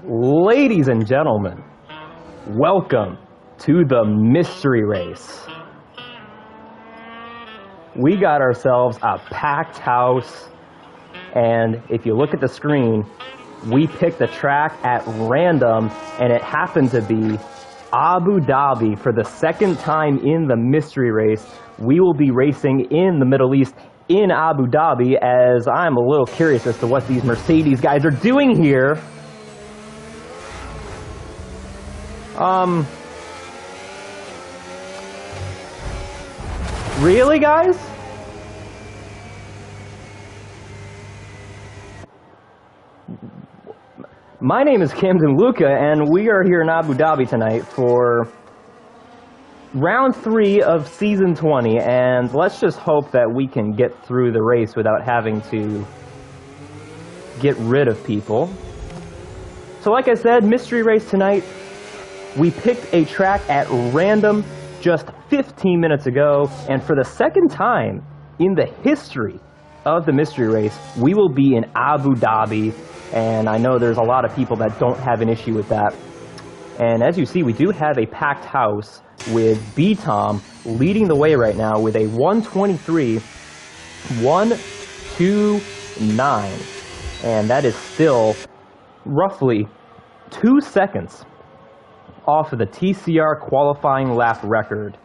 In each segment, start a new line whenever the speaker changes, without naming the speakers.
Ladies and gentlemen, welcome to the mystery race. We got ourselves a packed house, and if you look at the screen, we picked the track at random, and it happened to be Abu Dhabi. For the second time in the mystery race, we will be racing in the Middle East in Abu Dhabi, as I'm a little curious as to what these Mercedes guys are doing here. Really, guys? My name is Camden Luca, and we are here in Abu Dhabi tonight for round 3 of season 20, and let's just hope that we can get through the race without having to get rid of people. So like I said, mystery race tonight. We picked a track at random just 15 minutes ago, and for the second time in the history of the mystery race, we will be in Abu Dhabi, and I know there's a lot of people that don't have an issue with that. And as you see, we do have a packed house with B-Tom leading the way right now with a 1:23.129, and that is still roughly 2 seconds off of the TCR qualifying lap record,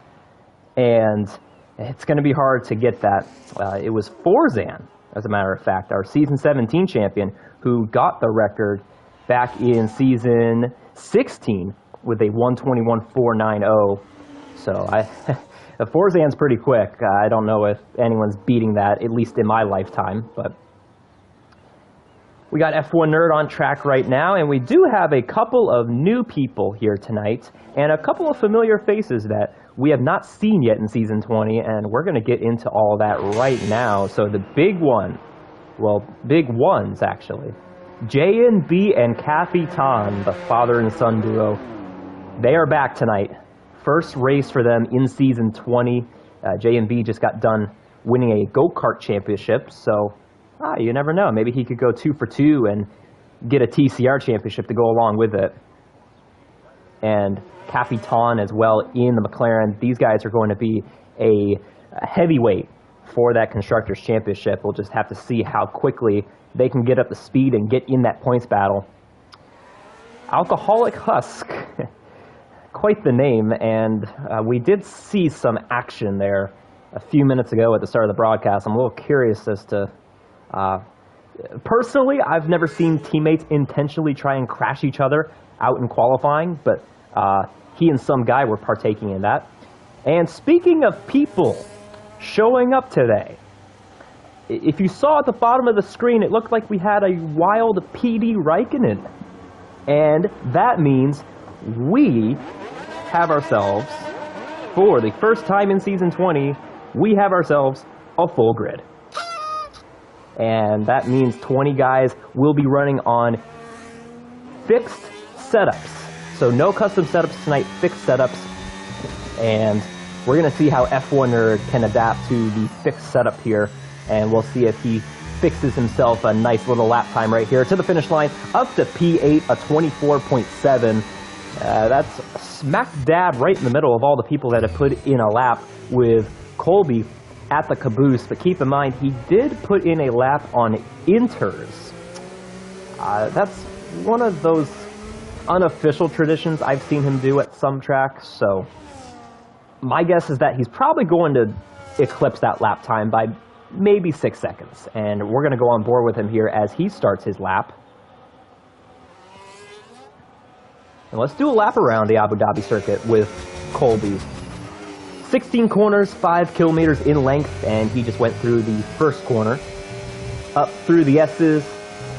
and it's going to be hard to get that. It was Forzan, as a matter of fact, our season 17 champion, who got the record back in season 16 with a 1:21.490. So Forzan's pretty quick. I don't know if anyone's beating that, at least in my lifetime, but we got F1 Nerd on track right now, and we do have a couple of new people here tonight, and a couple of familiar faces that we have not seen yet in Season 20, and we're going to get into all that right now. So the big one, well, big ones actually, J&B and Capitan, the father and son duo, they are back tonight. First race for them in Season 20. J&B just got done winning a go-kart championship, so you never know. Maybe he could go 2 for 2 and get a TCR championship to go along with it. And Capitan as well in the McLaren. These guys are going to be a heavyweight for that Constructors' Championship. We'll just have to see how quickly they can get up the speed and get in that points battle. Alcoholic Husk. Quite the name, and we did see some action there a few minutes ago at the start of the broadcast. I'm a little curious as to... personally, I've never seen teammates intentionally try and crash each other out in qualifying, but he and some guy were partaking in that. And speaking of people showing up today, if you saw at the bottom of the screen, it looked like we had a wild PD Raikkonen. And that means we have ourselves, for the first time in Season 20, we have ourselves a full grid. And that means 20 guys will be running on fixed setups. So no custom setups tonight, fixed setups. And we're going to see how F1 Nerd can adapt to the fixed setup here. And we'll see if he fixes himself a nice little lap time right here to the finish line, up to P8, a 24.7. That's smack dab right in the middle of all the people that have put in a lap with Colby at the caboose, but keep in mind, he did put in a lap on inters. That's one of those unofficial traditions I've seen him do at some tracks, so my guess is that he's probably going to eclipse that lap time by maybe 6 seconds, and we're going to go on board with him here as he starts his lap. And let's do a lap around the Abu Dhabi circuit with Colby. 16 corners, 5 kilometers in length, and he just went through the first corner. Up through the S's,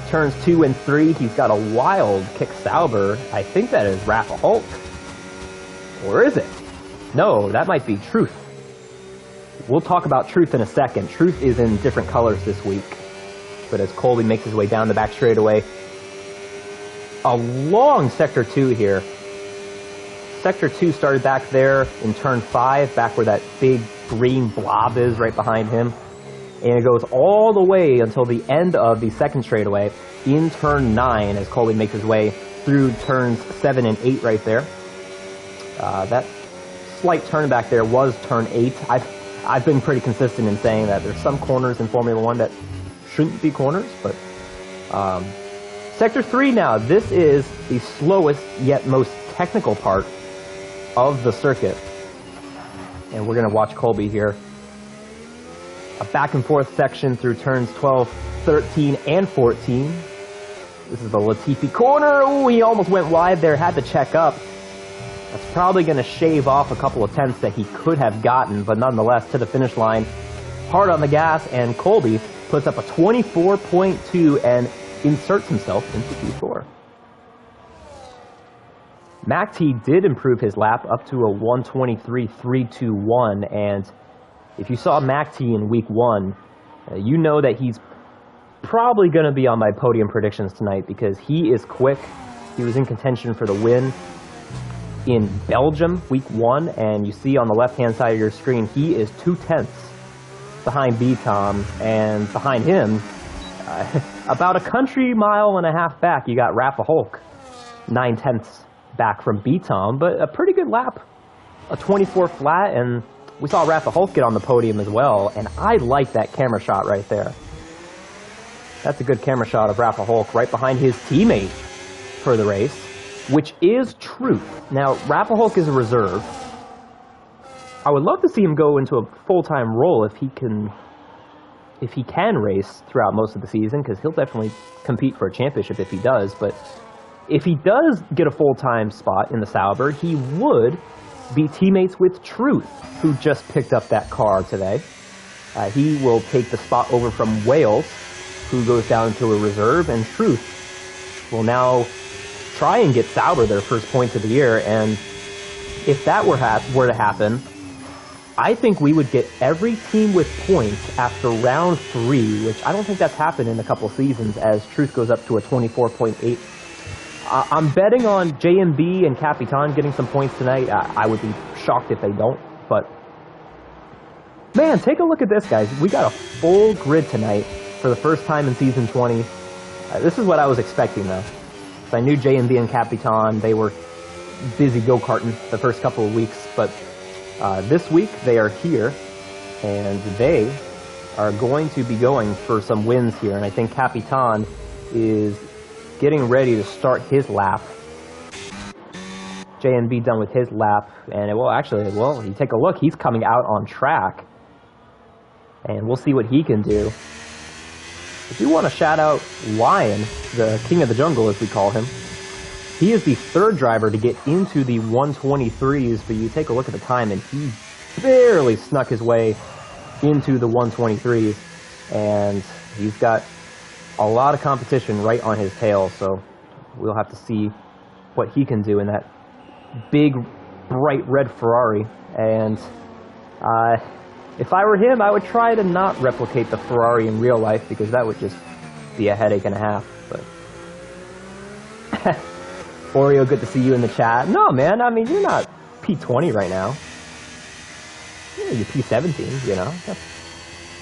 turns 2 and 3. He's got a wild kick Sauber. I think that is Rafa Hulk. Or is it? No, that might be Truth. We'll talk about Truth in a second. Truth is in different colors this week. But as Colby makes his way down the back straightaway, a long Sector 2 here. Sector 2 started back there in Turn 5, back where that big green blob is right behind him. And it goes all the way until the end of the second straightaway in Turn 9 as Colby makes his way through turns 7 and 8 right there. That slight turn back there was turn 8. I've been pretty consistent in saying that there's some corners in Formula 1 that shouldn't be corners, but Sector 3 now. This is the slowest yet most technical part of the circuit. And we're going to watch Colby here. A back and forth section through turns 12, 13, and 14. This is the Latifi corner. Ooh, he almost went wide there, had to check up. That's probably going to shave off a couple of tenths that he could have gotten, but nonetheless, to the finish line, hard on the gas, and Colby puts up a 24.2 and inserts himself into Q4. MacT did improve his lap up to a 1:23.321, and if you saw MacT in week 1, you know that he's probably going to be on my podium predictions tonight because he is quick. He was in contention for the win in Belgium week 1, and you see on the left-hand side of your screen, he is 2/10 behind B-Tom, and behind him, about a country mile and a half back, you got Rafa Hulk, 9/10 back from B-Tom, but a pretty good lap, a 24 flat, and we saw Rafa Hulk get on the podium as well, and I like that camera shot right there. That's a good camera shot of Rafa Hulk right behind his teammate for the race, which is Truth. Now, Rafa Hulk is a reserve. I would love to see him go into a full-time role if he can race throughout most of the season, because he'll definitely compete for a championship if he does, but if he does get a full-time spot in the Sauber, he would be teammates with Truth, who just picked up that car today. He will take the spot over from Wales, who goes down to a reserve, and Truth will now try and get Sauber their first points of the year, and if that were to happen, I think we would get every team with points after round 3, which I don't think that's happened in a couple seasons, as Truth goes up to a 24.8. I'm betting on JMB and Capitan getting some points tonight. I would be shocked if they don't, but man, take a look at this, guys. We got a full grid tonight for the first time in Season 20. This is what I was expecting, though. So I knew JMB and Capitan, they were busy go-karting the first couple of weeks, but this week they are here, and they are going to be going for some wins here, and I think Capitan is getting ready to start his lap. JMB done with his lap, and you take a look, he's coming out on track, and we'll see what he can do. If you want to shout out Lion, the king of the jungle as we call him, he is the 3rd driver to get into the 123s, but you take a look at the time, and he barely snuck his way into the 123s, and he's got a lot of competition right on his tail, so we'll have to see what he can do in that big, bright red Ferrari. And if I were him, I would try to not replicate the Ferrari in real life, because that would just be a headache and a half. But Oreo, good to see you in the chat. No, man, I mean, you're not P20 right now. You're P17, you know? That's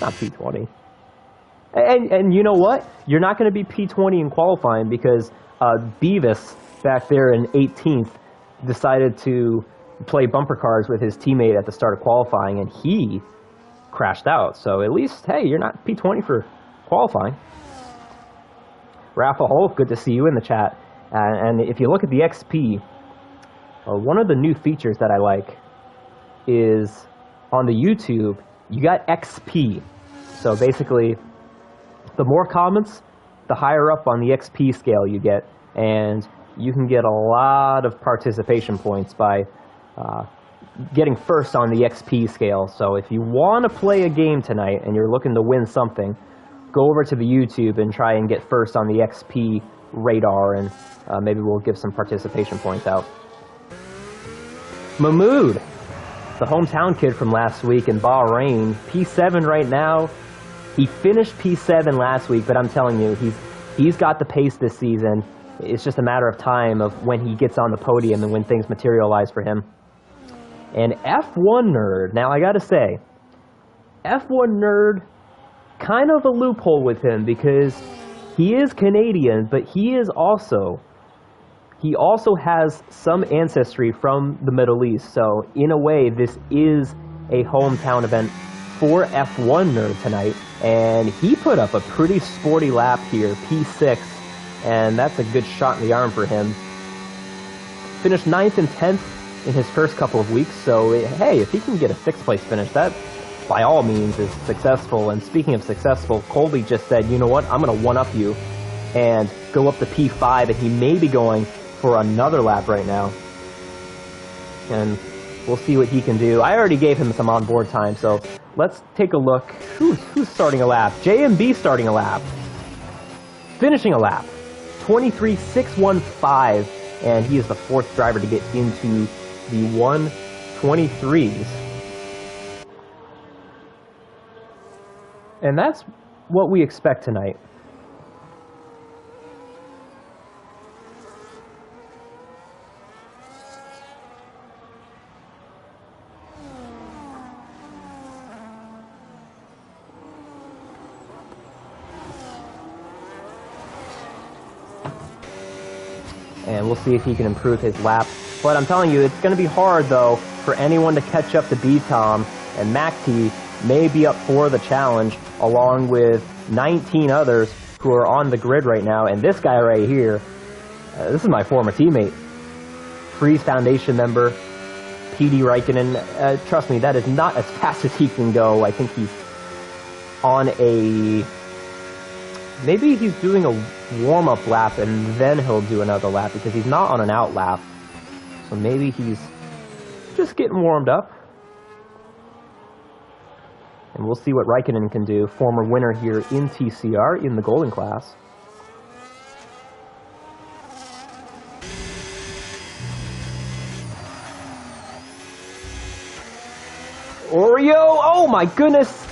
not P20. And you know what? You're not going to be P20 in qualifying, because Beavis back there in 18th decided to play bumper cars with his teammate at the start of qualifying, and he crashed out. So at least, hey, you're not P20 for qualifying. Rafa Hulk, good to see you in the chat. And if you look at the XP, one of the new features that I like is on the YouTube, you got XP. So basically, the more comments, the higher up on the XP scale you get, and you can get a lot of participation points by getting first on the XP scale. So if you want to play a game tonight and you're looking to win something, go over to the YouTube and try and get first on the XP radar, and maybe we'll give some participation points out. Mahmood, the hometown kid from last week in Bahrain, P7 right now. He finished P7 last week, but I'm telling you, he's got the pace this season. It's just a matter of time of when he gets on the podium and when things materialize for him. And F1 Nerd, now I gotta say, F1 Nerd, kind of a loophole with him, because he is Canadian, but he is also he also has some ancestry from the Middle East. So in a way, this is a hometown event for F1 Nerd tonight. And he put up a pretty sporty lap here, P6. And that's a good shot in the arm for him. Finished 9th and 10th in his first couple of weeks. So, hey, if he can get a 6th place finish, that by all means is successful. And speaking of successful, Colby just said, you know what, I'm going to one-up you and go up to P5, and he may be going for another lap right now. And we'll see what he can do. I already gave him some on-board time, so let's take a look. Who's starting a lap? JMB starting a lap. Finishing a lap. 23.615, and he is the 4th driver to get into the 123s. And that's what we expect tonight. And we'll see if he can improve his lap. But I'm telling you, it's going to be hard, though, for anyone to catch up to B-Tom. And MacT may be up for the challenge, along with 19 others who are on the grid right now. And this guy right here, this is my former teammate. Freeze Foundation member, PD Raikkonen. Trust me, that is not as fast as he can go. I think he's on a... Maybe he's doing a warm-up lap and then he'll do another lap, because he's not on an out lap. So maybe he's just getting warmed up. And we'll see what Raikkonen can do, former winner here in TCR in the Golden class. Oreo! Oh my goodness!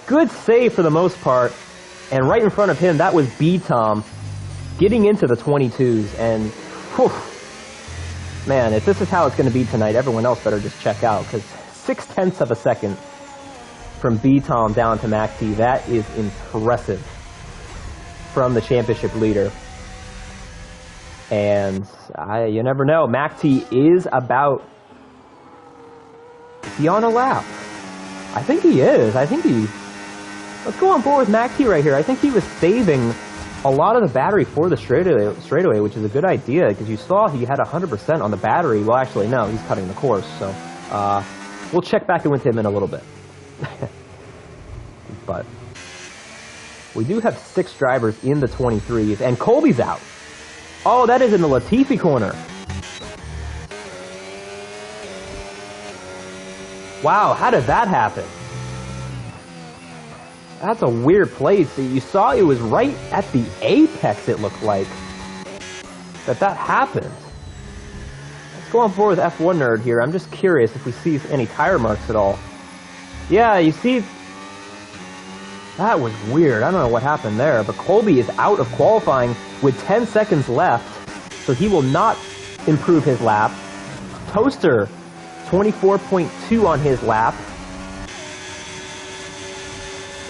Good save for the most part. And right in front of him, that was B-Tom getting into the 22s. And, whew, man, if this is how it's going to be tonight, everyone else better just check out. Because 0.6 of a second from B-Tom down to MacT, that is impressive from the championship leader. And you never know. MacT is about... Is he on a lap? I think he is. Let's go on board with MacT right here. I think he was saving a lot of the battery for the straightaway, which is a good idea, because you saw he had 100% on the battery. Well, actually, no, he's cutting the course. So we'll check back in with him in a little bit. But we do have 6 drivers in the 23s, and Colby's out. Oh, that is in the Latifi corner. Wow, how did that happen? That's a weird place. You saw it was right at the apex, it looked like, that happened. Let's go on board with F1 Nerd here. I'm just curious if we see any tire marks at all. Yeah, you see, that was weird. I don't know what happened there, but Colby is out of qualifying with 10 seconds left, so he will not improve his lap. Toaster, 24.2 on his lap.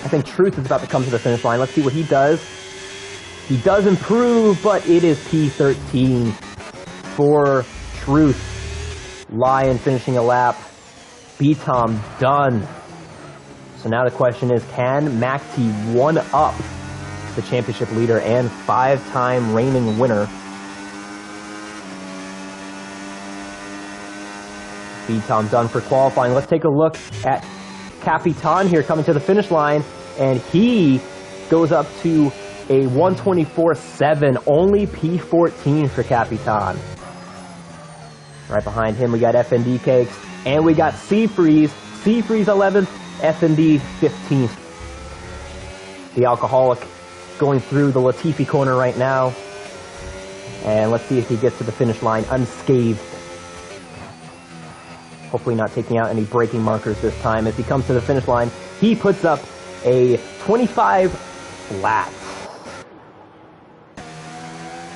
I think Truth is about to come to the finish line. Let's see what he does. He does improve, but it is P13 for Truth. Lion finishing a lap. B-Tom done. So now the question is, can MacT one-up the championship leader and 5-time reigning winner? B-Tom done for qualifying. Let's take a look at Capitan here coming to the finish line, and he goes up to a 124.7, only P14 for Capitan. Right behind him we got FND Cakes, and we got Seafreeze 11th, FND 15th. The Alcoholic going through the Latifi corner right now, and let's see if he gets to the finish line unscathed. Hopefully not taking out any braking markers this time. As he comes to the finish line, he puts up a 25 flat.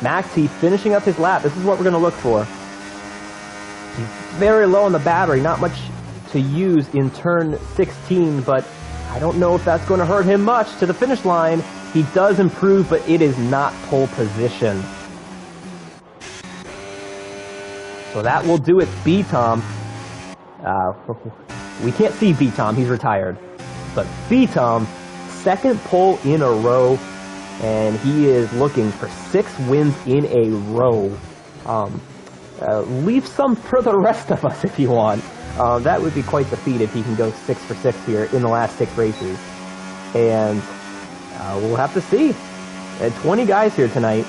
MacT finishing up his lap. This is what we're going to look for. He's very low on the battery, not much to use in turn 16, but I don't know if that's going to hurt him much. To the finish line, he does improve, but it is not pole position. So that will do it, B-Tom. We can't see B-Tom, he's retired. But B-Tom, second pole in a row, and he is looking for 6 wins in a row. Leave some for the rest of us if you want. That would be quite the feat if he can go 6 for 6 here in the last 6 races. And we'll have to see. 20 guys here tonight.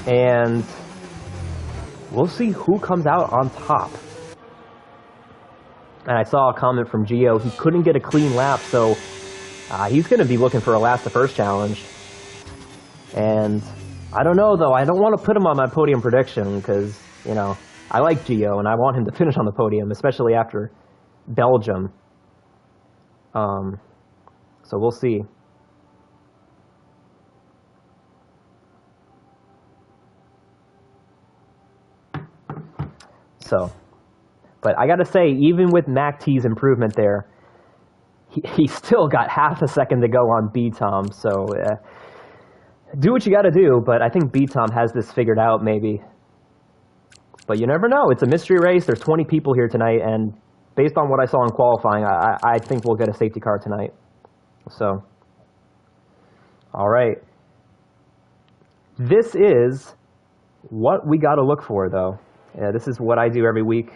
And we'll see who comes out on top. And I saw a comment from Gio. He couldn't get a clean lap, so he's going to be looking for a last to first challenge. And I don't know, though. I don't want to put him on my podium prediction because, you know, I like Gio and I want him to finish on the podium, especially after Belgium. So we'll see. So, but I got to say, even with Mac T's improvement there, he still got half a second to go on B-Tom. So, do what you got to do, but I think B-Tom has this figured out maybe. But you never know. It's a mystery race. There's 20 people here tonight, and based on what I saw in qualifying, I think we'll get a safety car tonight. So, all right. This is what we got to look for, though. Yeah, this is what I do every week.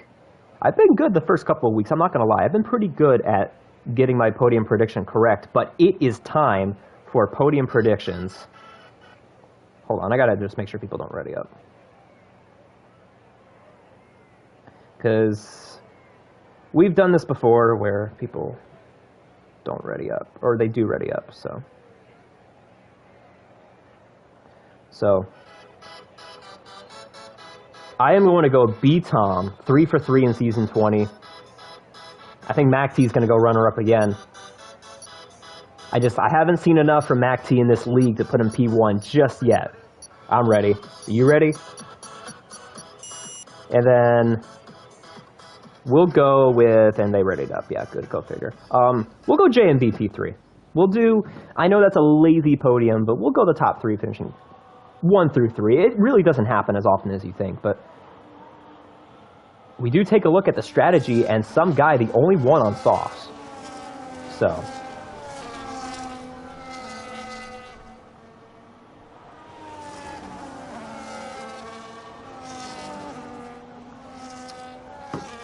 I've been good the first couple of weeks. I'm not going to lie. I've been pretty good at getting my podium prediction correct, but it is time for podium predictions. Hold on. I got to just make sure people don't ready up. Because we've done this before where people don't ready up, or they do ready up, so I am going to go B-Tom, 3 for 3 in Season 20. I think Mac T is going to go runner-up again. I haven't seen enough from Mac T in this league to put him P1 just yet. I'm ready. Are you ready? And then we'll go with, and they readied up. Yeah, good, go figure. We'll go J and B P3. We'll do, I know that's a lazy podium, but we'll go the top 3 finishing 1 through 3. It really doesn't happen as often as you think, but we do take a look at the strategy, and some guy, the only one on softs. So,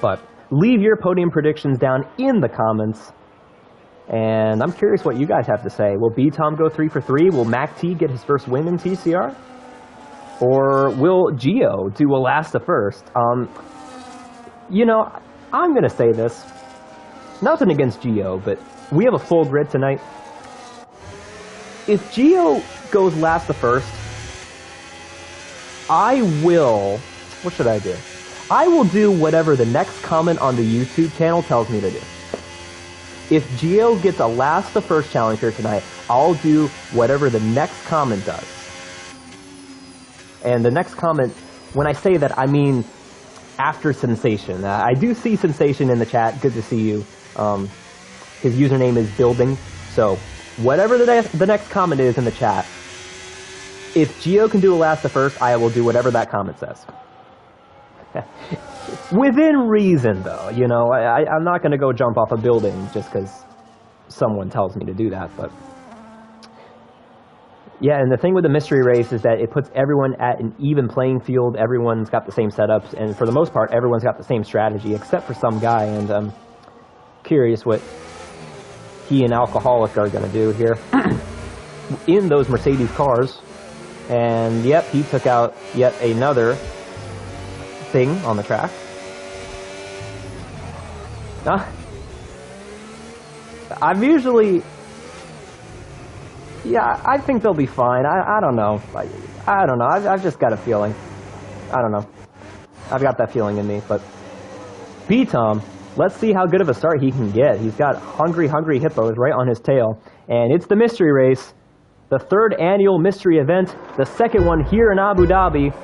but leave your podium predictions down in the comments, and I'm curious what you guys have to say. Will B-Tom go 3 for 3? Will Mac T get his first win in TCR? Or will Gio do a last to first? You know, I'm going to say this. Nothing against Gio, but we have a full grid tonight. If Gio goes last to first, I will... What should I do? I will do whatever the next comment on the YouTube channel tells me to do. If Gio gets a last to first challenge here tonight, I'll do whatever the next comment does. And the next comment, when I say that, I mean after Sensation. I do see Sensation in the chat. Good to see you. His username is Building. So whatever the next comment is in the chat, if Gio can do a last to first, I will do whatever that comment says. Within reason, though. You know, I'm not going to go jump off a building just because someone tells me to do that. But yeah, and the thing with the mystery race is that it puts everyone at an even playing field. Everyone's got the same setups, and for the most part, everyone's got the same strategy, except for some guy. And I'm curious what he and Alcoholic are going to do here in those Mercedes cars. And yep, he took out yet another thing on the track. I'm usually... Yeah, I think they'll be fine. I don't know. I don't know. I've just got a feeling. I don't know. I've got that feeling in me. But B-Tom, let's see how good of a start he can get. He's got hungry hippos right on his tail. And it's the mystery race. The 3rd annual mystery event. The 2nd one here in Abu Dhabi.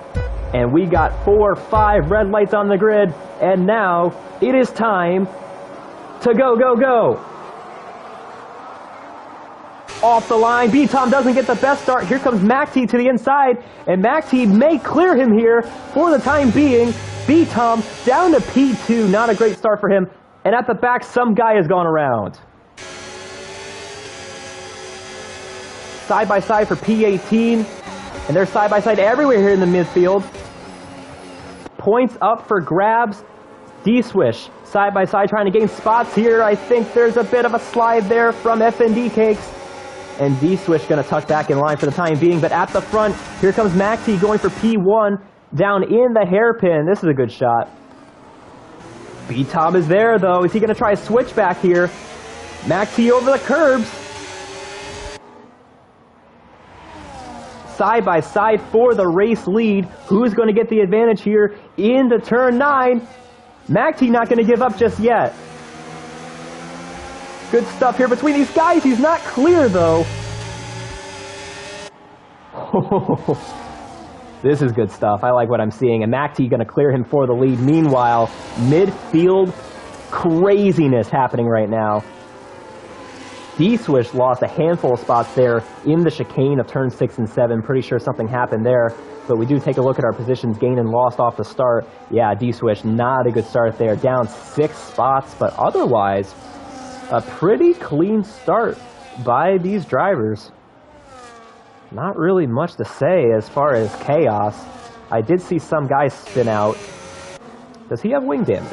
And we got 4 or 5 red lights on the grid. And now it is time to go, go, go. off the line. B-Tom doesn't get the best start. Here comes MacT to the inside, and MacT may clear him here for the time being. B-Tom down to P2. Not a great start for him. And at the back, some guy has gone around. Side by side for P18. And they're side by side everywhere here in the midfield. Points up for grabs. D-Swish side by side trying to gain spots here. I think there's a bit of a slide there from FND Cakes. And D-Swish going to tuck back in line for the time being. But at the front, here comes MacT going for P1 down in the hairpin. This is a good shot. B-Tom is there, though. Is he going to try a switch back here? MacT over the curbs. Side by side for the race lead. Who's going to get the advantage here into turn 9? MacT not going to give up just yet. Good stuff here between these guys. He's not clear, though. This is good stuff. I like what I'm seeing. And MacT going to clear him for the lead. Meanwhile, midfield craziness happening right now. D-Swish lost a handful of spots there in the chicane of turn 6 and 7. Pretty sure something happened there. But we do take a look at our positions, gained and lost off the start. Yeah, D-Swish, not a good start there. Down 6 spots, but otherwise, a pretty clean start by these drivers. Not really much to say as far as chaos. I did see some guys spin out. Does he have wing damage?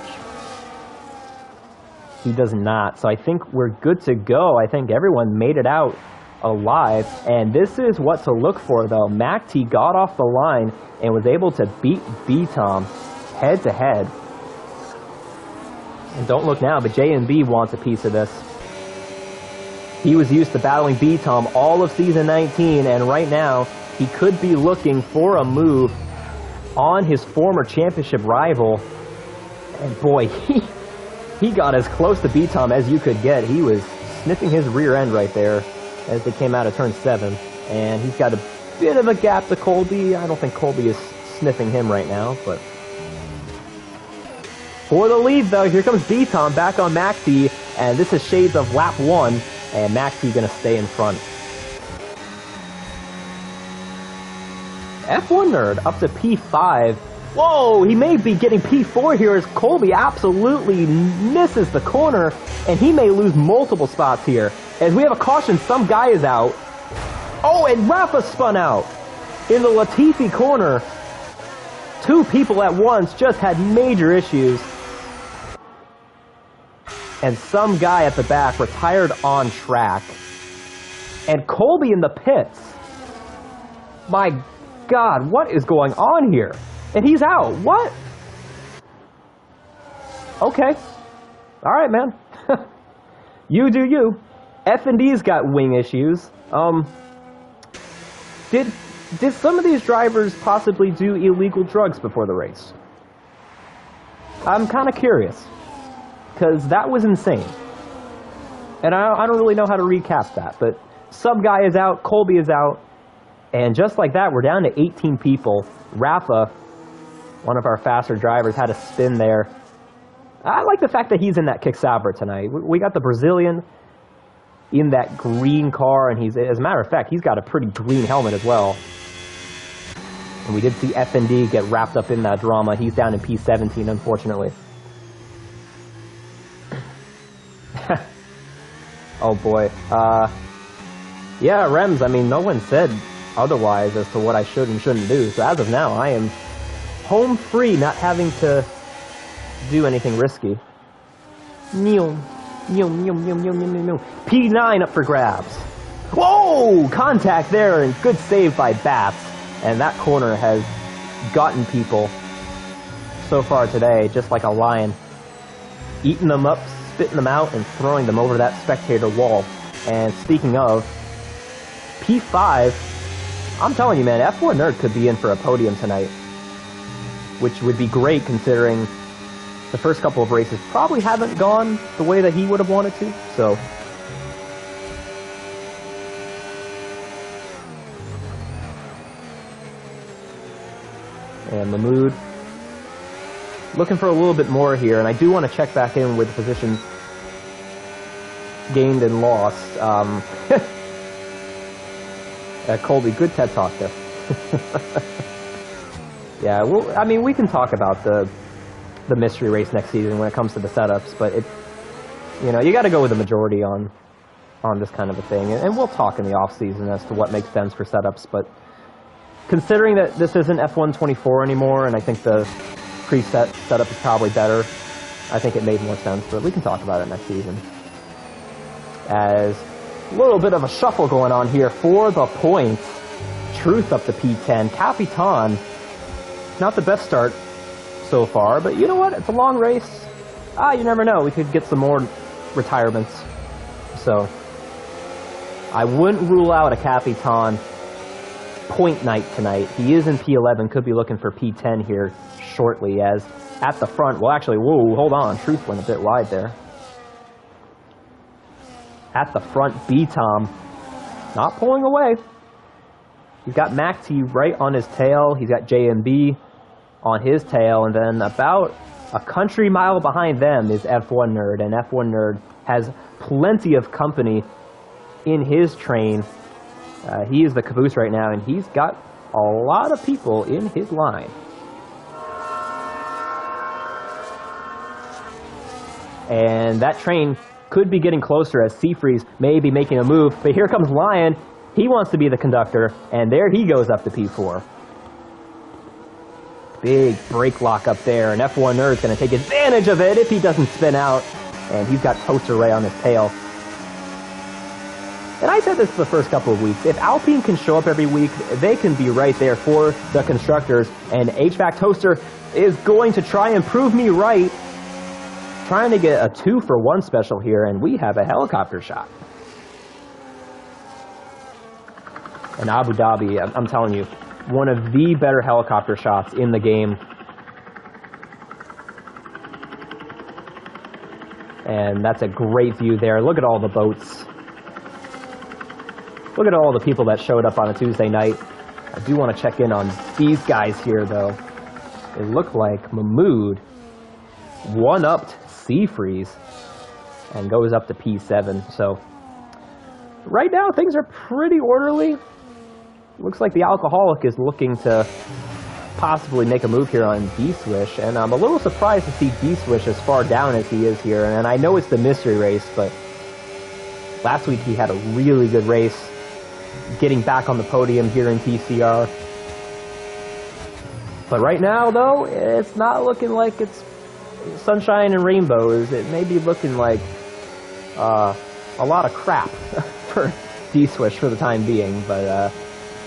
He does not, so I think we're good to go. I think everyone made it out alive, and this is what to look for, though. MacT got off the line and was able to beat B-Tom head-to-head. And don't look now, but J&B wants a piece of this. He was used to battling B-Tom all of Season 19, and right now, he could be looking for a move on his former championship rival. And boy, he got as close to B-Tom as you could get. He was sniffing his rear end right there as they came out of turn 7. And he's got a bit of a gap to Colby. I don't think Colby is sniffing him right now, but for the lead, though, here comes B-Tom back on MacT, and this is shades of lap 1, and MacT going to stay in front. F1 Nerd up to P5. Whoa, he may be getting P4 here as Colby absolutely misses the corner, and he may lose multiple spots here. As we have a caution, some guy is out. Oh, and Rafa spun out in the Latifi corner. 2 people at once just had major issues. And some guy at the back retired on track. And Colby in the pits. My God, what is going on here? And he's out. What? Okay. All right, man. You do you. F&D's got wing issues. Did some of these drivers possibly do illegal drugs before the race? I'm kind of curious, because that was insane. And I don't really know how to recap that, but sub guy is out, Colby is out, and just like that, we're down to 18 people. Rafa, one of our faster drivers, had a spin there. I like the fact that he's in that Kick Sabra tonight. We got the Brazilian in that green car, and as a matter of fact, he's got a pretty green helmet as well. And we did see FND get wrapped up in that drama. He's down in P17, unfortunately. Oh boy. Yeah, Rems, I mean, no one said otherwise as to what I should and shouldn't do. So as of now, I am home free, not having to do anything risky. P9 up for grabs. Whoa! Contact there, and good save by Bats. And that corner has gotten people so far today, just like a lion. Eating them up, spitting them out, and throwing them over that spectator wall. And speaking of, P5, I'm telling you, man, F1 Nerd could be in for a podium tonight. Which would be great considering the first couple of races probably haven't gone the way that he would have wanted to, so. And Mahmood looking for a little bit more here, and I do want to check back in with the positions gained and lost. Colby, good TED Talk there. Yeah, well, I mean, we can talk about the mystery race next season when it comes to the setups, but you know, you got to go with the majority on this kind of a thing, and we'll talk in the off season as to what makes sense for setups. But considering that this isn't F1 24 anymore, and I think the preset setup is probably better, I think it made more sense. But we can talk about it next season. As a little bit of a shuffle going on here for the points. Truth up to P10. Capitan, not the best start so far, but you know what? It's a long race. You never know. We could get some more retirements. So I wouldn't rule out a Capitan point night tonight. He is in P11. Could be looking for P10 here shortly, as at the front. Well, actually, whoa, hold on. Truth went a bit wide there. At the front, B-Tom not pulling away. He's got Mac T right on his tail. He's got JMB on his tail. And then about a country mile behind them is F1 Nerd. And F1 Nerd has plenty of company in his train. He is the caboose right now, and he's got a lot of people in his line. And that train could be getting closer as Seafreeze may be making a move. But here comes Lion. He wants to be the conductor, and there he goes up to P4. Big brake lock up there, and F1 Nerd's going to take advantage of it if he doesn't spin out. And he's got Toaster right on his tail. And I said this the first couple of weeks. If Alpine can show up every week, they can be right there for the constructors. And HVAC Toaster is going to try and prove me right. Trying to get a 2-for-1 special here, and we have a helicopter shot. And Abu Dhabi, I'm telling you, one of the better helicopter shots in the game. And that's a great view there. Look at all the boats. Look at all the people that showed up on a Tuesday night. I do want to check in on these guys here, though. It looked like Mahmood one-upped Seafreeze and goes up to P7. So right now, things are pretty orderly. Looks like the Alcoholic is looking to possibly make a move here on D-Swish, and I'm a little surprised to see D-Swish as far down as he is here. And I know it's the mystery race, but last week he had a really good race, getting back on the podium here in TCR. But right now, though, it's not looking like it's sunshine and rainbows. It may be looking like a lot of crap for D-Swish for the time being. But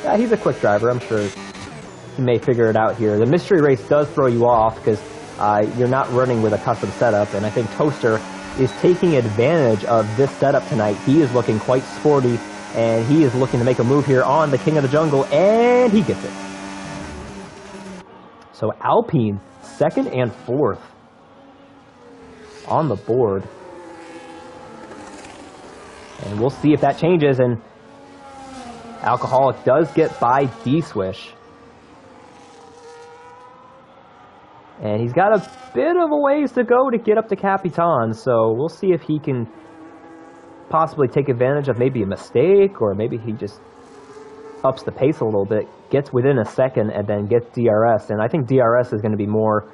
yeah, he's a quick driver. I'm sure he may figure it out here. The mystery race does throw you off because you're not running with a custom setup, and I think Toaster is taking advantage of this setup tonight. He is looking quite sporty, and he is looking to make a move here on the King of the Jungle, and he gets it. So Alpine, 2nd and 4th on the board. And we'll see if that changes, and Alcoholic does get by D-Swish. And he's got a bit of a ways to go to get up to Capitan, so we'll see if he can possibly take advantage of maybe a mistake, or maybe he just ups the pace a little bit, gets within a second, and then gets DRS. And I think DRS is going to be more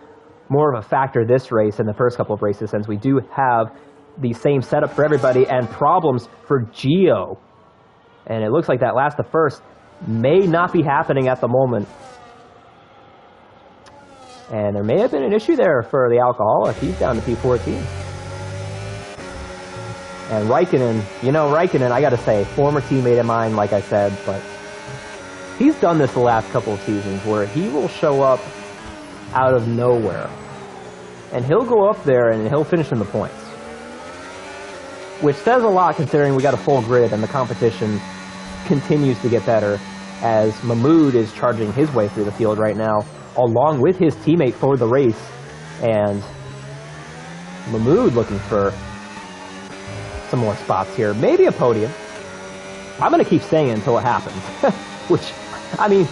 of a factor this race than the first couple of races, since we do have the same setup for everybody and problems for Geo. And it looks like that last to first may not be happening at the moment. And there may have been an issue there for the Alcoholic. He's down to P14. And Raikkonen, you know, Raikkonen, I got to say, former teammate of mine, like I said, but he's done this the last couple of seasons where he will show up out of nowhere. And he'll go up there and he'll finish in the points. Which says a lot considering we got a full grid and the competition continues to get better, as Mahmood is charging his way through the field right now, along with his teammate for the race. And Mahmood looking for some more spots here. Maybe a podium. I'm going to keep saying it until it happens. Which, I mean,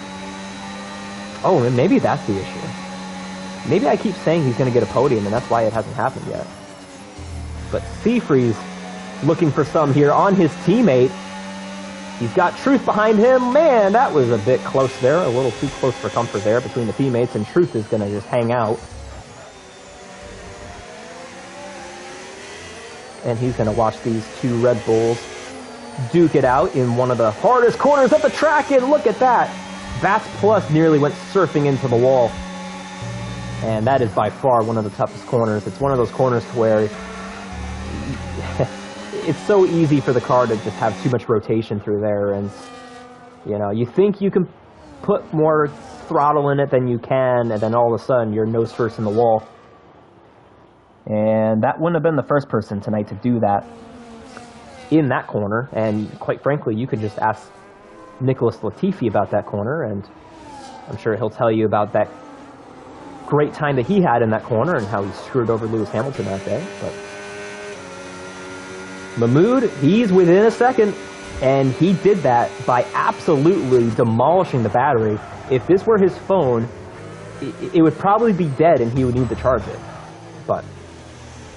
oh, and maybe that's the issue. Maybe I keep saying he's going to get a podium, and that's why it hasn't happened yet. But Seafreeze looking for some here on his teammate. He's got Truth behind him. Man, that was a bit close there. A little too close for comfort there between the teammates, and Truth is going to just hang out. And he's going to watch these two Red Bulls duke it out in one of the hardest corners of the track, and look at that. Bats Plus nearly went surfing into the wall. And that is by far one of the toughest corners. It's one of those corners to where it's so easy for the car to just have too much rotation through there, and you know, you think you can put more throttle in it than you can, and then all of a sudden you're nose first in the wall. And that wouldn't have been the first person tonight to do that in that corner, and quite frankly, you could just ask Nicholas Latifi about that corner, and I'm sure he'll tell you about that great time that he had in that corner and how he screwed over Lewis Hamilton that day. But Mahmoud, he's within a second, and he did that by absolutely demolishing the battery. If this were his phone, it would probably be dead and he would need to charge it. But,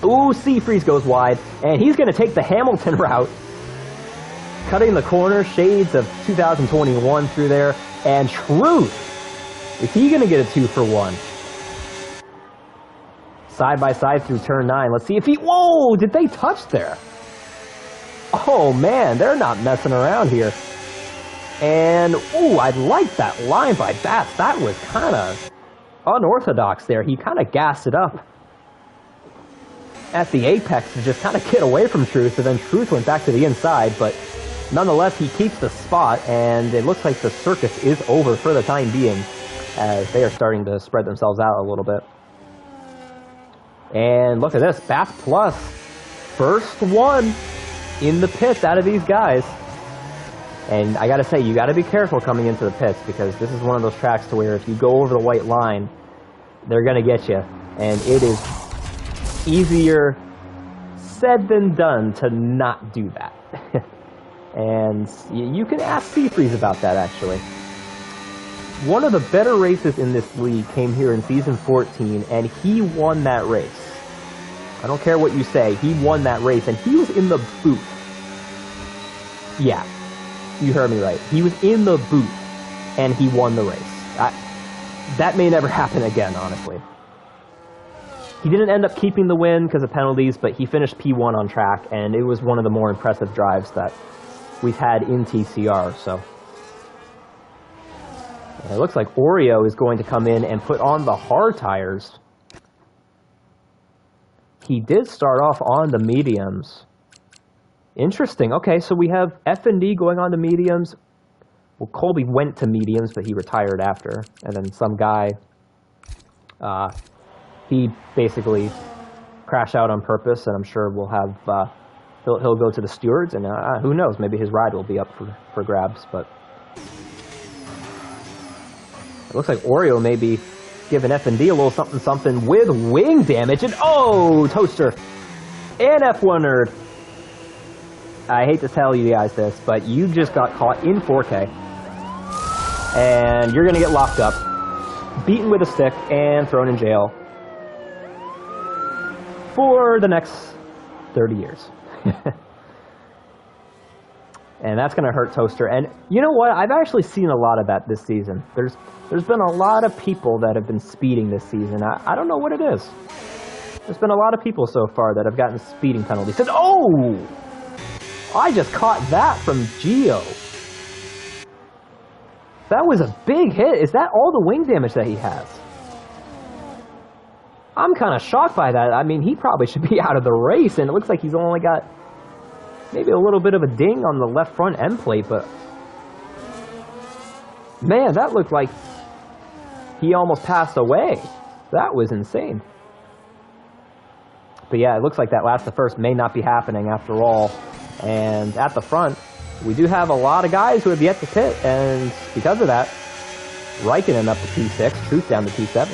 ooh, Seafreeze goes wide, and he's going to take the Hamilton route, cutting the corner, shades of 2021 through there, and Truth, is he going to get a 2-for-1? Side by side through turn 9. Let's see if he, whoa, did they touch there? Oh man, they're not messing around here. And, ooh, I like that line by Bats. That was kind of unorthodox there. He kind of gassed it up at the apex to just kind of get away from Truth, and then Truth went back to the inside, but nonetheless, he keeps the spot, and it looks like the circus is over for the time being, as they are starting to spread themselves out a little bit. And look at this, Bats Plus, first one in the pits out of these guys. And I gotta say, you gotta be careful coming into the pits, because this is one of those tracks to where if you go over the white line, they're gonna get you. And it is easier said than done to not do that. And you can ask Seafreeze about that, actually. One of the better races in this league came here in Season 14, and he won that race. I don't care what you say, he won that race, and he was in the booth. Yeah, you heard me right. He was in the booth, and he won the race. That may never happen again, honestly. He didn't end up keeping the win because of penalties, but he finished P1 on track, and it was one of the more impressive drives that we've had in TCR, so. And it looks like Oreo is going to come in and put on the hard tires. He did start off on the mediums. Interesting. Okay, so we have F&D going on to mediums. Well, Colby went to mediums, but he retired after. And then some guy, he basically crashed out on purpose, and I'm sure we'll have, he'll go to the stewards, and who knows, maybe his ride will be up for grabs, but it looks like Oreo may be giving F&D a little something with wing damage, and oh, Toaster and F1 Nerd. I hate to tell you guys this, but you just got caught in 4K, and you're going to get locked up, beaten with a stick, and thrown in jail for the next 30 years. And that's going to hurt Toaster. And you know what? I've actually seen a lot of that this season. There's been a lot of people that have been speeding this season. I don't know what it is. There's been a lot of people so far that have gotten speeding penalties. And, oh! I just caught that from Gio. That was a big hit. Is that all the wing damage that he has? I'm kind of shocked by that. I mean, he probably should be out of the race, and it looks like he's only got maybe a little bit of a ding on the left front end plate, but man, that looked like he almost passed away. That was insane. But yeah, it looks like that last to first may not be happening after all. And at the front, we do have a lot of guys who have yet to pit, and because of that, Raikkonen up to P6, Truth down to P7.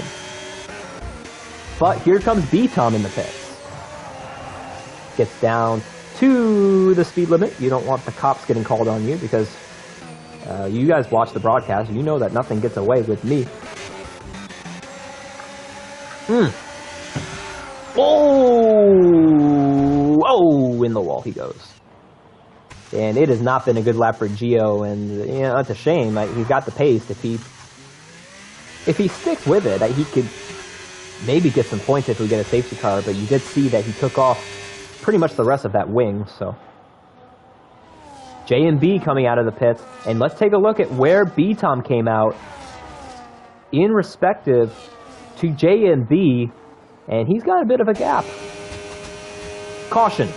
But here comes B-Tom in the pits. Gets down to the speed limit. You don't want the cops getting called on you, because you guys watch the broadcast. You know that nothing gets away with me. Oh, in the wall he goes. And it has not been a good lap for Gio, and you know, it's a shame. He's got the pace. If he sticks with it, he could maybe get some points if we get a safety car, but you did see that he took off pretty much the rest of that wing, so. J and B coming out of the pits, and let's take a look at where B-Tom came out in respective to J and B, and he's got a bit of a gap. Caution.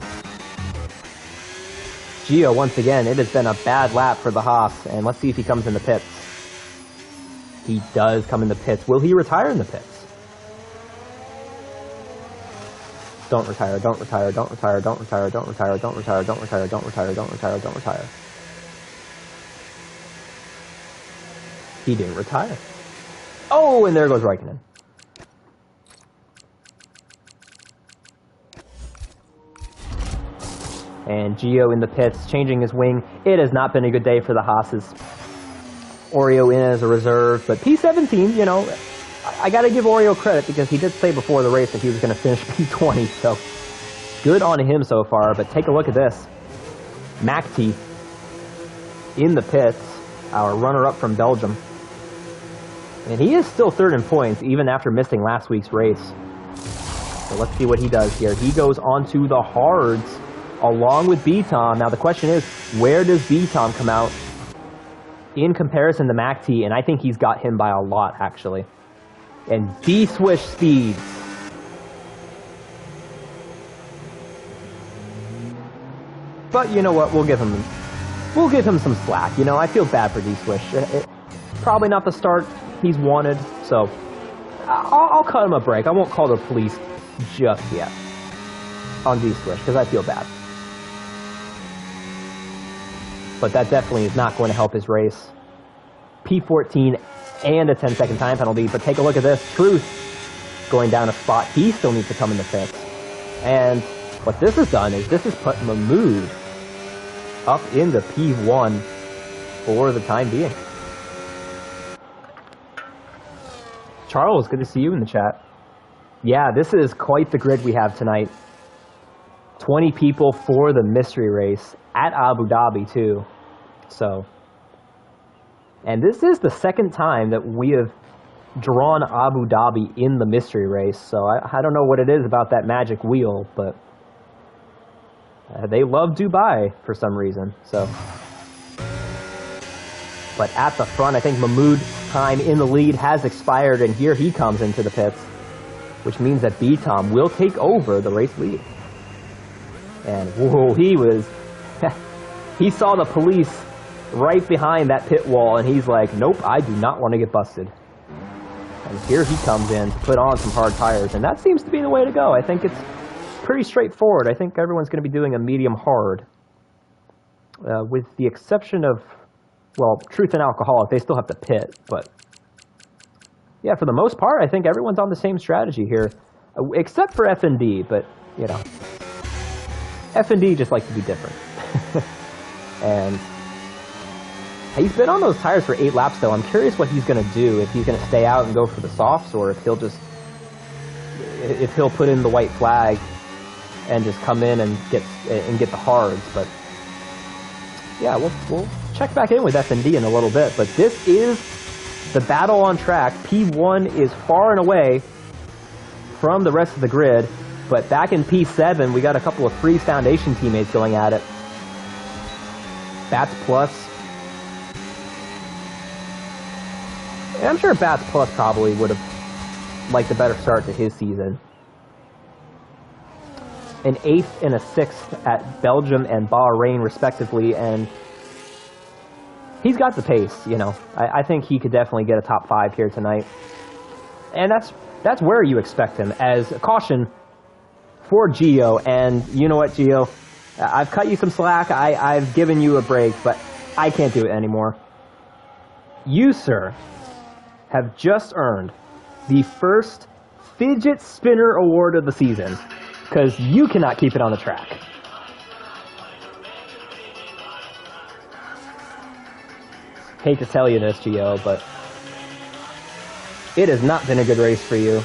Gio, once again, it has been a bad lap for the Haas, and let's see if he comes in the pits. He does come in the pits. Will he retire in the pits? Don't retire, don't retire, don't retire, don't retire, don't retire, don't retire, don't retire, don't retire, don't retire, don't retire. He didn't retire. Oh, and there goes Raikkonen. And Gio in the pits, changing his wing. It has not been a good day for the Haas's. Oreo in as a reserve, but P17, you know, I got to give Oreo credit because he did say before the race that he was going to finish P20, so good on him so far. But take a look at this. Macti in the pits, our runner-up from Belgium. And he is still third in points, even after missing last week's race. So let's see what he does here. He goes onto the hards along with B-Tom. Now the question is, where does B-Tom come out in comparison to Macti? And I think he's got him by a lot, actually. And D-Swish speeds. But you know what? We'll give him some slack. You know, I feel bad for D-Swish. Probably not the start he's wanted, so I'll cut him a break. I won't call the police just yet on D-Swish because I feel bad. But that definitely is not going to help his race. P14 and a 10-second time penalty, but take a look at this. Truth going down a spot. He still needs to come in the pits. And what this has done is this has put Mahmood up into P1 for the time being. Charles, good to see you in the chat. Yeah, this is quite the grid we have tonight. 20 people for the mystery race at Abu Dhabi too. So, and this is the second time that we have drawn Abu Dhabi in the mystery race. So I don't know what it is about that magic wheel, but they love Dubai for some reason. So, but at the front, I think Mahmood's time in the lead has expired, and here he comes into the pits, which means that B-Tom will take over the race lead. And whoa, he saw the police right behind that pit wall, and he's like, nope, I do not want to get busted. And here he comes in to put on some hard tires, and that seems to be the way to go. I think it's pretty straightforward. I think everyone's going to be doing a medium hard, with the exception of, well, Truth and Alcoholic. They still have to pit, but yeah, for the most part, I think everyone's on the same strategy here, except for F&D, but, you know, F&D just like to be different. And he's been on those tires for 8 laps, though. I'm curious what he's going to do, if he's going to stay out and go for the softs, or if he'll put in the white flag and just come in and get the hards. But yeah, we'll check back in with F&D in a little bit. But this is the battle on track. P1 is far and away from the rest of the grid. But back in P7, we got a couple of Freeze Foundation teammates going at it. Bats Plus. And I'm sure Bats Plus probably would have liked a better start to his season. An 8th and a 6th at Belgium and Bahrain, respectively, and he's got the pace, you know. I think he could definitely get a top 5 here tonight. And that's where you expect him, as a caution for Gio. And you know what, Gio? I've cut you some slack, I've given you a break, but I can't do it anymore. You, sir, have just earned the first Fidget Spinner Award of the season, because you cannot keep it on the track. Hate to tell you this, Gio, but it has not been a good race for you.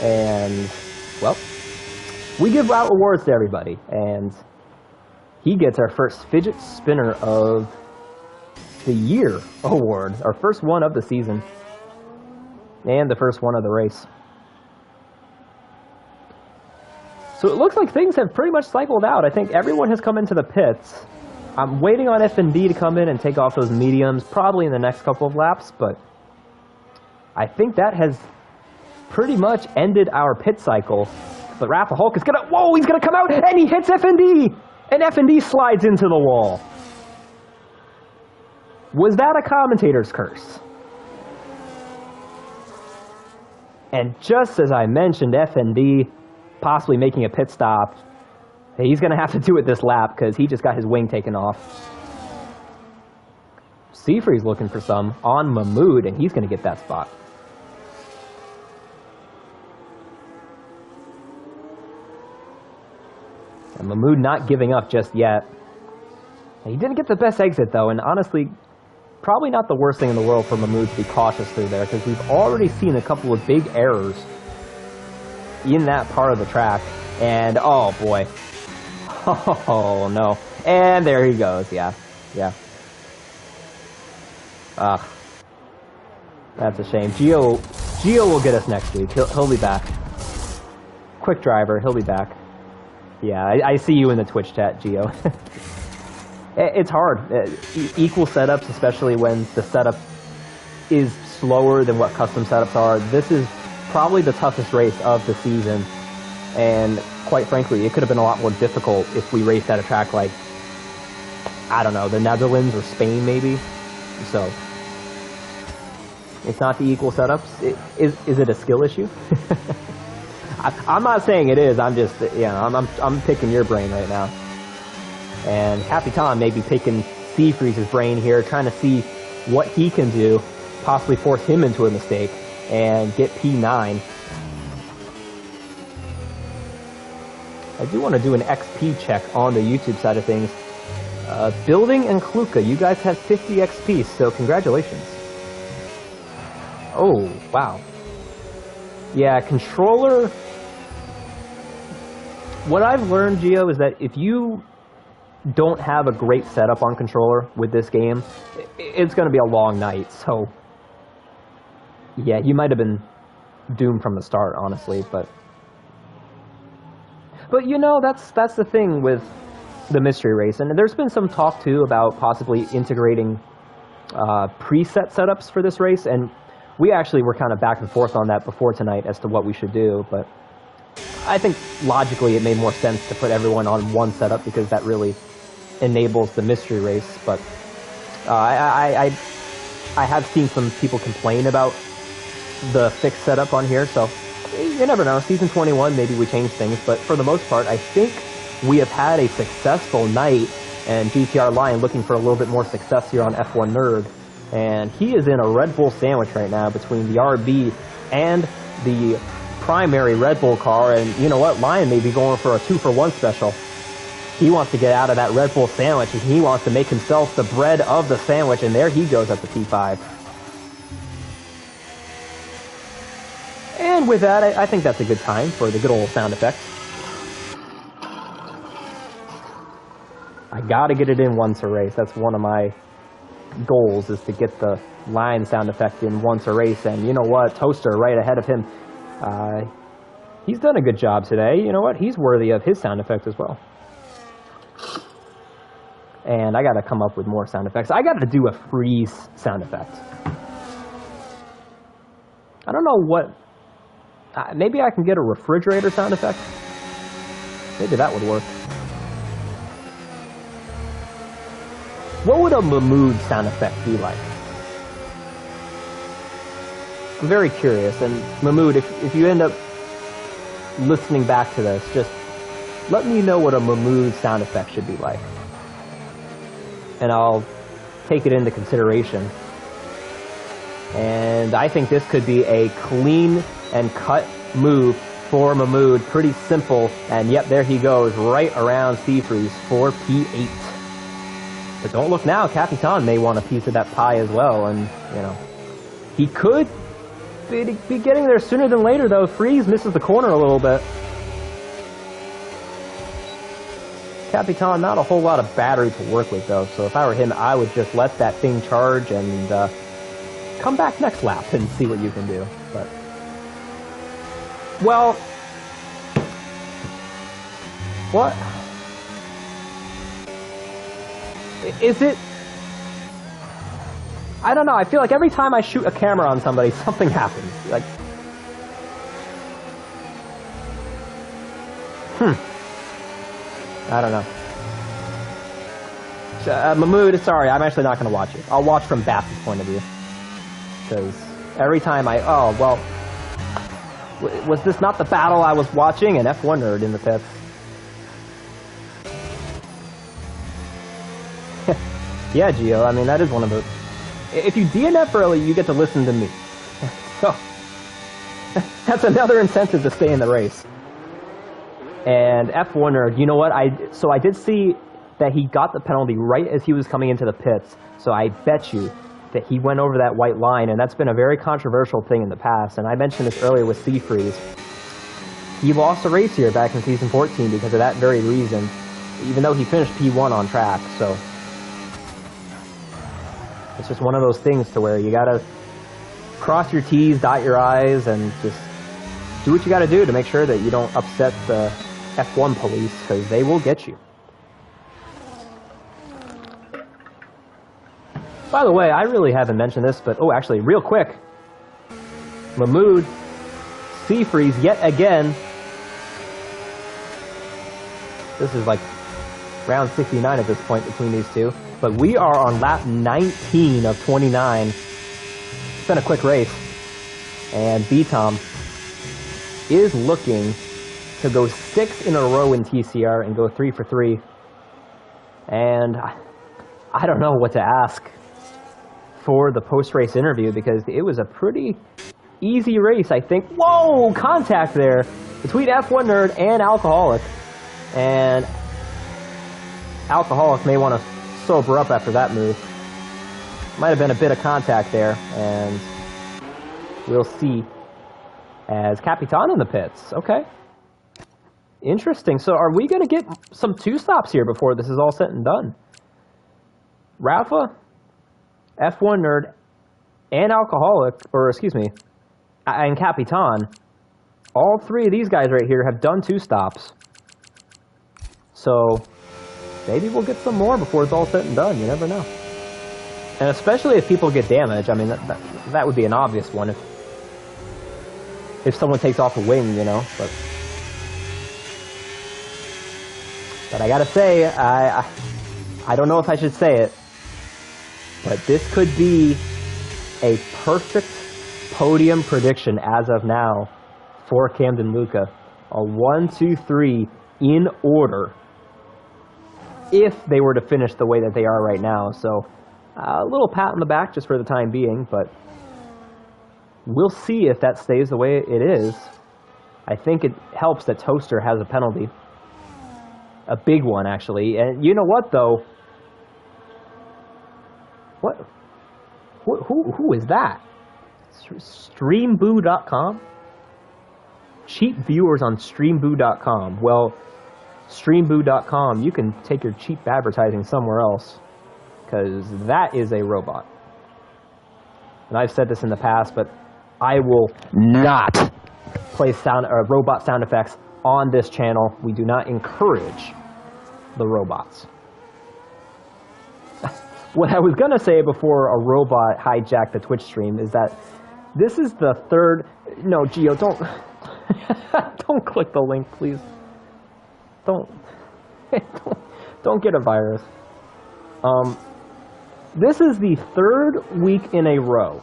And, well, we give out awards to everybody, and he gets our first Fidget Spinner of the Year award. Our first one of the season. And the first one of the race. So it looks like things have pretty much cycled out. I think everyone has come into the pits. I'm waiting on F&D to come in and take off those mediums, probably in the next couple of laps, but I think that has pretty much ended our pit cycle. But Rafa Hulk is gonna, whoa, he's gonna come out, and he hits F&D! And F&D slides into the wall. Was that a commentator's curse? And just as I mentioned, F&D possibly making a pit stop, he's going to have to do it this lap because he just got his wing taken off. Seafree's looking for some on Mahmood, and he's going to get that spot. And Mahmood not giving up just yet. He didn't get the best exit, though, and honestly, probably not the worst thing in the world for Mahmood to be cautious through there, because we've already seen a couple of big errors in that part of the track. And, oh, boy. Oh, no. And there he goes, yeah. That's a shame. Gio will get us next week. He'll be back. Quick driver, he'll be back. Yeah, I see you in the Twitch chat, Gio. It's hard. Equal setups, especially when the setup is slower than what custom setups are. This is probably the toughest race of the season. And quite frankly, it could have been a lot more difficult if we raced at a track like, I don't know, the Netherlands or Spain maybe. So, it's not the equal setups. Is it a skill issue? I'm not saying it is. I'm just, I'm picking your brain right now. And Happy Tom may be picking Seafreeze's brain here, trying to see what he can do, possibly force him into a mistake, and get P9. I do want to do an XP check on the YouTube side of things. Building and Kluka, you guys have 50 XP, so congratulations. Oh, wow. Yeah, controller... What I've learned, Gio, is that if you don't have a great setup on controller with this game, it's going to be a long night. So, yeah, you might have been doomed from the start, honestly. But you know, that's the thing with the mystery race. And there's been some talk, too, about possibly integrating preset setups for this race. And we actually were kind of back and forth on that before tonight as to what we should do. But I think logically it made more sense to put everyone on one setup because that really enables the mystery race. But I have seen some people complain about the fixed setup on here, so you never know. Season 21, maybe we change things, but for the most part, I think we have had a successful night, and GTR Lion looking for a little bit more success here on F1 Nerd, and he is in a Red Bull sandwich right now between the RB and the primary Red Bull car, and you know what? Lion may be going for a 2-for-1 special. He wants to get out of that Red Bull sandwich, and he wants to make himself the bread of the sandwich, and there he goes at the P5. And with that, I think that's a good time for the good old sound effect. I gotta get it in once a race. That's one of my goals, is to get the Lion sound effect in once a race, and you know what? Toaster right ahead of him. He's done a good job today. You know what? He's worthy of his sound effect as well. And I gotta come up with more sound effects. I gotta do a freeze sound effect. I don't know what... maybe I can get a refrigerator sound effect? Maybe that would work. What would a Mahmood sound effect be like? I'm very curious. And Mahmood, if you end up listening back to this, just let me know what a Mahmood sound effect should be like. And I'll take it into consideration. And I think this could be a clean and cut move for Mahmood. Pretty simple. And yep, there he goes, right around Seafreeze for P8. But don't look now, Capitan may want a piece of that pie as well. And, you know, he could be getting there sooner than later, though. Freeze misses the corner a little bit. Capitan, not a whole lot of battery to work with, though, so if I were him, I would just let that thing charge and come back next lap and see what you can do. But, well, what? Is it? I don't know, I feel like every time I shoot a camera on somebody, something happens. Like, I don't know. Mahmood, sorry, I'm actually not going to watch it. I'll watch from Bass's point of view. Because every time oh, well, was this not the battle I was watching? An F1 nerd in the pits. Yeah, Gio, I mean, that is one of the... If you DNF early, you get to listen to me. So, that's another incentive to stay in the race. And F1 nerd, you know what? So I did see that he got the penalty right as he was coming into the pits. So I bet you that he went over that white line, and that's been a very controversial thing in the past. And I mentioned this earlier with Seafreeze. He lost a race here back in season 14 because of that very reason, even though he finished P1 on track. So it's just one of those things to where you gotta cross your T's, dot your I's, and just do what you gotta do to make sure that you don't upset the F1 police, because they will get you. By the way, I really haven't mentioned this, but oh, actually, real quick, Mahmood, Seafreeze, yet again. This is like round 69 at this point between these two, but we are on lap 19 of 29. It's been a quick race, and B-Tom is looking to go 6 in a row in TCR and go 3 for 3. And I don't know what to ask for the post-race interview, because it was a pretty easy race, I think. Whoa, contact there between F1 nerd and Alcoholic. And Alcoholic may want to sober up after that move. Might have been a bit of contact there, and we'll see. As Capitan in the pits. Okay. Interesting. So are we going to get some 2 stops here before this is all said and done? Rafa, F1 nerd, and Alcoholic, or excuse me, and Capitan, all 3 of these guys right here have done 2 stops. So maybe we'll get some more before it's all said and done. You never know. And especially if people get damaged. I mean, that would be an obvious one if someone takes off a wing, you know. But I gotta say, I don't know if I should say it, but this could be a perfect podium prediction as of now for Camden Luca. A 1, 2, 3 in order if they were to finish the way that they are right now. So a little pat on the back just for the time being, but we'll see if that stays the way it is. I think it helps that Toaster has a penalty. A big one, actually. And you know what, though? What? Who is that? Streamboo.com? Cheap viewers on Streamboo.com. Well, Streamboo.com, you can take your cheap advertising somewhere else, because that is a robot. And I've said this in the past, but I will not play robot sound effects on this channel. We do not encourage the robots. What I was going to say before a robot hijacked the Twitch stream is that this is the 3rd... No, Gio, don't... don't click the link, please. Don't get a virus. This is the 3rd week in a row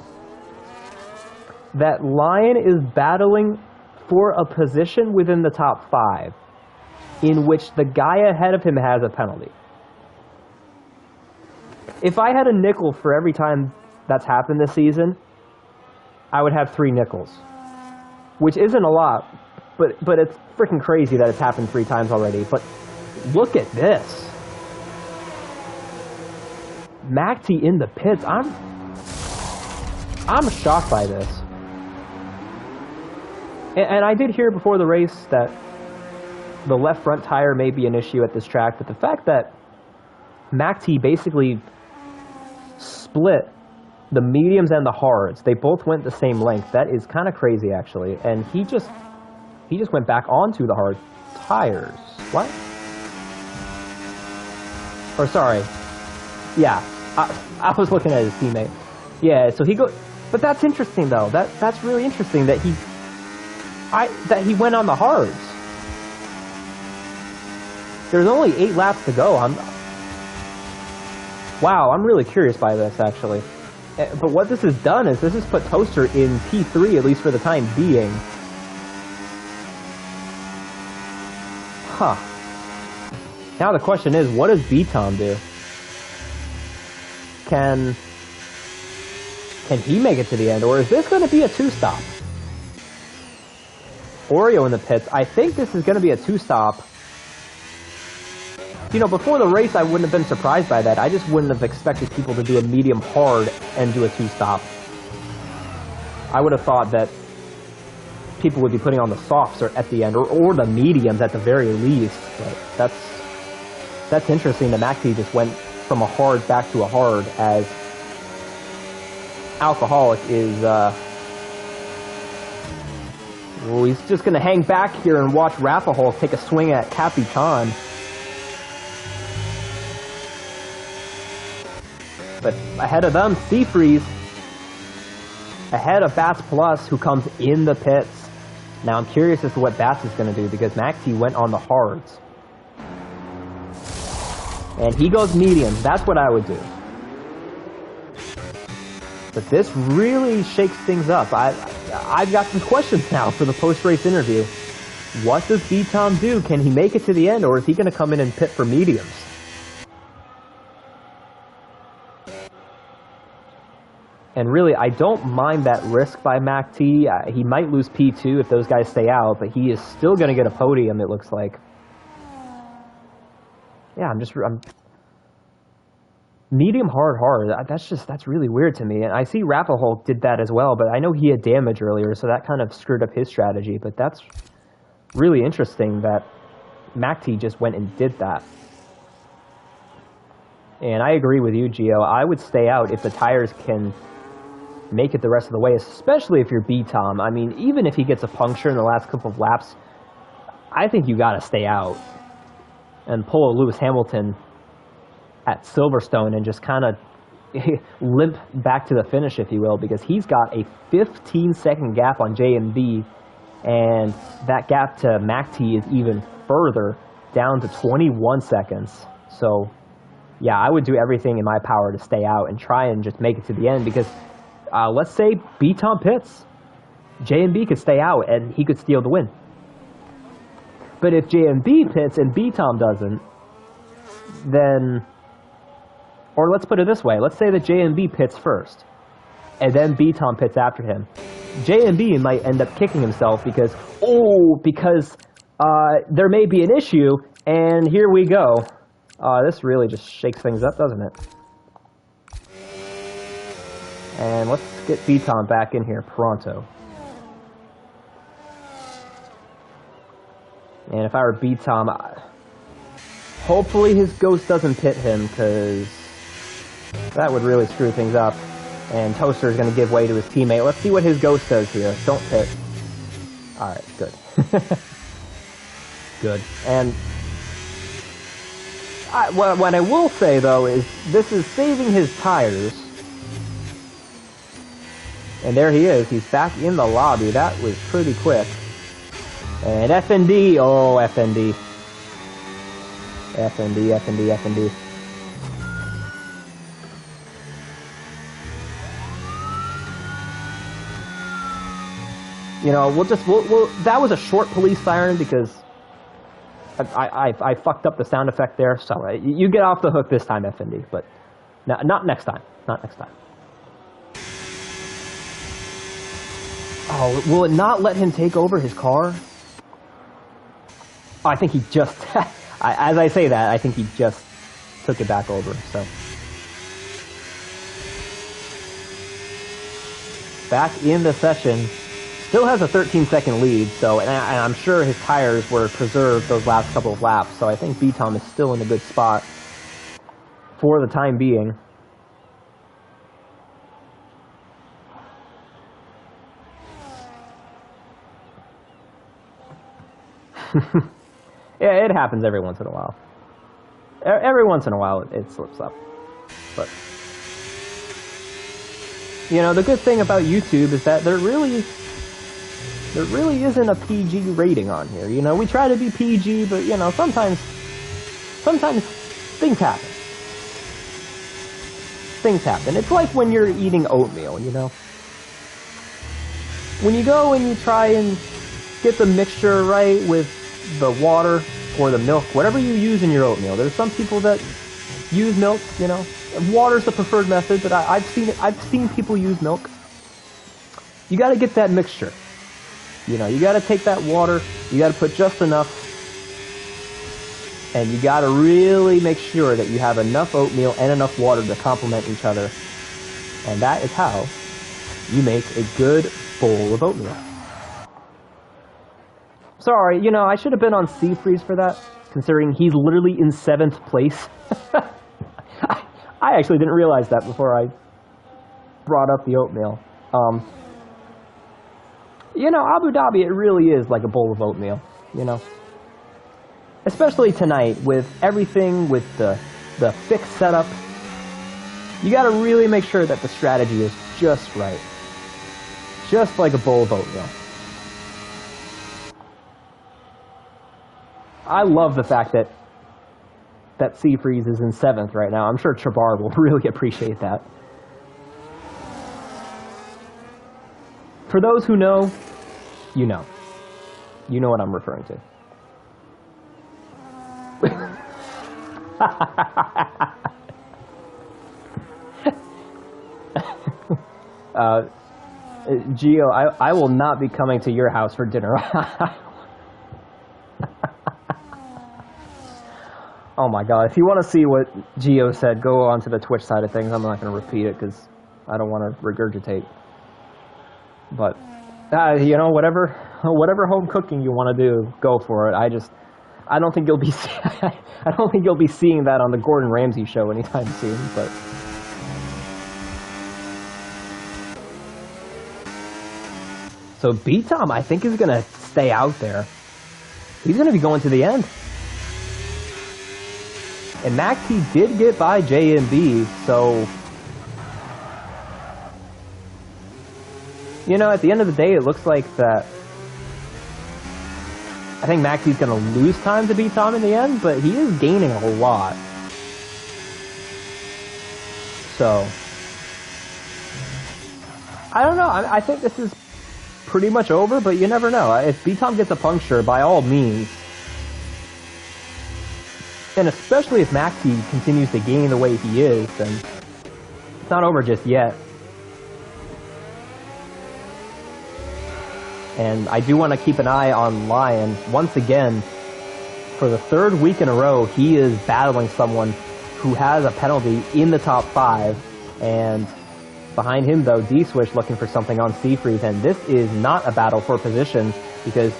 that Lion is battling for a position within the top 5 in which the guy ahead of him has a penalty. If I had a nickel for every time that's happened this season, I would have 3 nickels, which isn't a lot, but it's freaking crazy that it's happened 3 times already. But look at this. Macti in the pits. I'm shocked by this. And I did hear before the race that the left front tire may be an issue at this track, but the fact that MACT basically split the mediums and the hards, they both went the same length. That is kind of crazy, actually. And he just went back onto the hard tires. What? Or sorry, yeah, I was looking at his teammate. Yeah, so he but that's interesting though. That's really interesting that he went on the hards. There's only 8 laps to go. Wow, I'm really curious by this actually. But what this has done is this has put Toaster in P3, at least for the time being. Huh. Now the question is, what does B-Tom do? Can he make it to the end, or is this going to be a 2-stop? Oreo in the pits. I think this is going to be a 2-stop. You know, before the race, I wouldn't have been surprised by that. I just wouldn't have expected people to do a medium hard and do a 2-stop. I would have thought that people would be putting on the softs or at the end, or the mediums at the very least. But that's interesting that MACT just went from a hard back to a hard, as Alcoholic is, well, he's just going to hang back here and watch Rapahol take a swing at Capitan. But ahead of them, Seafreeze, ahead of Bats Plus, who comes in the pits. Now I'm curious as to what Bats is going to do, because MACT went on the hards. And he goes medium. That's what I would do. But this really shakes things up. I've got some questions now for the post-race interview. What does B-Tom do? Can he make it to the end, or is he going to come in and pit for mediums? And really, I don't mind that risk by MACT. He might lose P2 if those guys stay out, but he is still going to get a podium, it looks like. Yeah, I'm medium hard. That's really weird to me. And I see Rapahol did that as well, but I know he had damage earlier, so that kind of screwed up his strategy. But that's really interesting that MACT just went and did that. And I agree with you, Gio. I would stay out if the tires can make it the rest of the way, especially if you're B-Tom. I mean, even if he gets a puncture in the last couple of laps, I think you got to stay out and pull a Lewis Hamilton at Silverstone and just kind of limp back to the finish, if you will, because he's got a 15-second gap on J&B, and that gap to MACT is even further, down to 21 seconds. So, yeah, I would do everything in my power to stay out and try and just make it to the end, because let's say B-Tom pits, J&B could stay out and he could steal the win. But if J&B pits and B-Tom doesn't, then, or let's put it this way, let's say that J&B pits first, and then B-Tom pits after him. J&B might end up kicking himself because there may be an issue, and here we go. This really just shakes things up, doesn't it? And let's get B-Tom back in here pronto. And if I were B-Tom, hopefully his ghost doesn't pit him, because that would really screw things up. And Toaster is going to give way to his teammate. Let's see what his ghost does here. Don't pit. Alright, good. Good. And what I will say, though, is this is saving his tires. And there he is. He's back in the lobby. That was pretty quick. And FND. Oh, FND. FND. You know, we'll that was a short police siren because I fucked up the sound effect there. So you get off the hook this time, FND, but not next time. Not next time. Oh, will it not let him take over his car? Oh, I think he just, as I say that, I think he just took it back over, so. Back in the session, Still has a 13-second lead, so and I'm sure his tires were preserved those last couple of laps, so I think B-Tom is still in a good spot for the time being. Yeah, it happens every once in a while. Every once in a while it slips up. But, you know, the good thing about YouTube is that there really isn't a PG rating on here. You know, we try to be PG, but, you know, sometimes things happen. Things happen. It's like when you're eating oatmeal, you know? When you go and you try and get the mixture right with the water or the milk, whatever you use in your oatmeal. There's some people that use milk, you know. Water's the preferred method, but I've seen people use milk. You got to get that mixture. You know, you got to take that water, you got to put just enough, and you got to really make sure that you have enough oatmeal and enough water to complement each other. And that is how you make a good bowl of oatmeal. Sorry, you know, I should have been on C-Freeze for that, considering he's literally in 7th place. I actually didn't realize that before I brought up the oatmeal. You know, Abu Dhabi, it really is like a bowl of oatmeal, you know. Especially tonight, with everything, with the fixed setup. You got to really make sure that the strategy is just right. Just like a bowl of oatmeal. I love the fact that C-Freeze is in 7th right now. I'm sure Chabar will really appreciate that. For those who know, you know. You know what I'm referring to. Gio, I will not be coming to your house for dinner. Oh my god, if you want to see what Gio said, go on to the Twitch side of things. I'm not going to repeat it because I don't want to regurgitate. But, you know, whatever home cooking you want to do, go for it. I don't think you'll be seeing that on the Gordon Ramsay show anytime soon, but so B-Tom, I think, is going to stay out there. He's going to be going to the end. And Maxi did get by JMB, so, you know, at the end of the day, it looks like that I think Maxi's going to lose time to B-Tom in the end, but he is gaining a lot. So, I don't know. I think this is pretty much over, but you never know. If B-Tom gets a puncture, by all means, and especially if Maxi continues to gain the way he is, then it's not over just yet. And I do want to keep an eye on Lion. Once again, for the 3rd week in a row, he is battling someone who has a penalty in the top 5. And behind him, though, D-Swish looking for something on C-Freeze. And this is not a battle for position because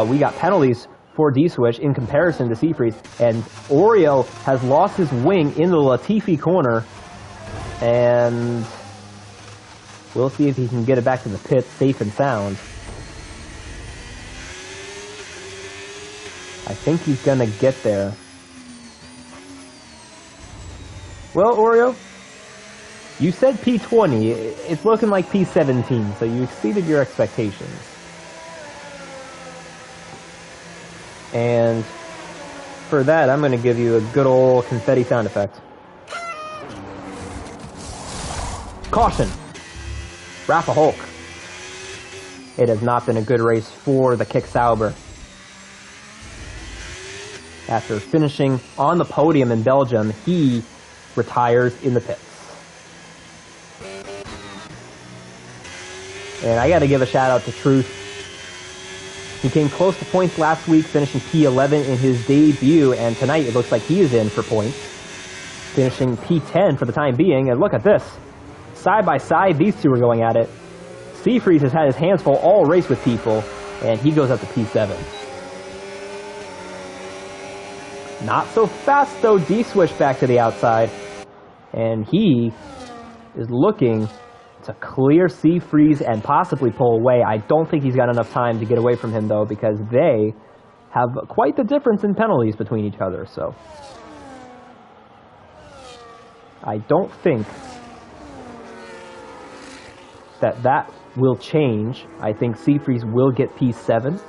we got penalties for D-Swish in comparison to C-Freeze. And Oreo has lost his wing in the Latifi corner. And we'll see if he can get it back to the pit safe and sound. I think he's going to get there. Well, Oreo, you said P20. It's looking like P17, so you exceeded your expectations. And for that, I'm going to give you a good old confetti sound effect. Caution! Rafa Hulk. It has not been a good race for the Kick Sauber. After finishing on the podium in Belgium, he retires in the pits. And I got to give a shout out to Truth. He came close to points last week, finishing P11 in his debut, and tonight it looks like he is in for points, finishing P10 for the time being. And look at this. Side by side, these two are going at it. Seafreeze has had his hands full all race with people, and he goes up to P7. Not so fast, though. D-Swish back to the outside, and he is looking to clear Seafreeze and possibly pull away. I don't think he's got enough time to get away from him, though, because they have quite the difference in penalties between each other, so I don't think that will change. I think Seafreeze will get P7.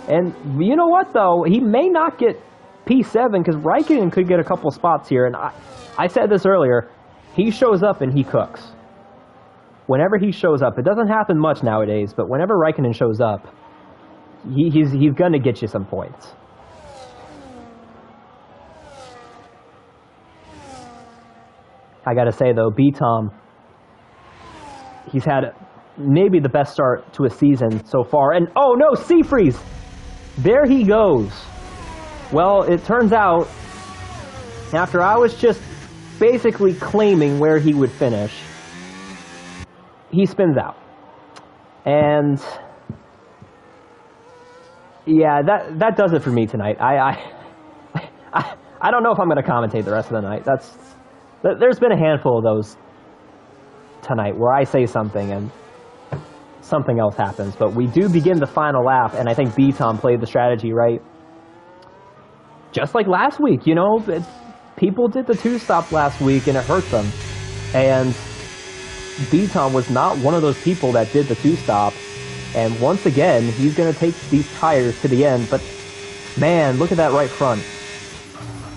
And you know what, though? He may not get P7 because Raikkonen could get a couple spots here. And I said this earlier, he shows up and he cooks. Whenever he shows up, it doesn't happen much nowadays, but whenever Raikkonen shows up, he's going to get you some points. I got to say, though, B-Tom, he's had maybe the best start to a season so far. And, oh, no, Seafreeze! There he goes. Well, it turns out, after I was just basically claiming where he would finish, he spins out. And yeah, that does it for me tonight. I don't know if I'm going to commentate the rest of the night. There's been a handful of those tonight where I say something and something else happens. But we do begin the final lap, and I think B-Tom played the strategy right. Just like last week, you know, people did the two-stop last week, and it hurt them. And B-Tom was not one of those people that did the two-stop. And once again, he's going to take these tires to the end. But, man, look at that right front.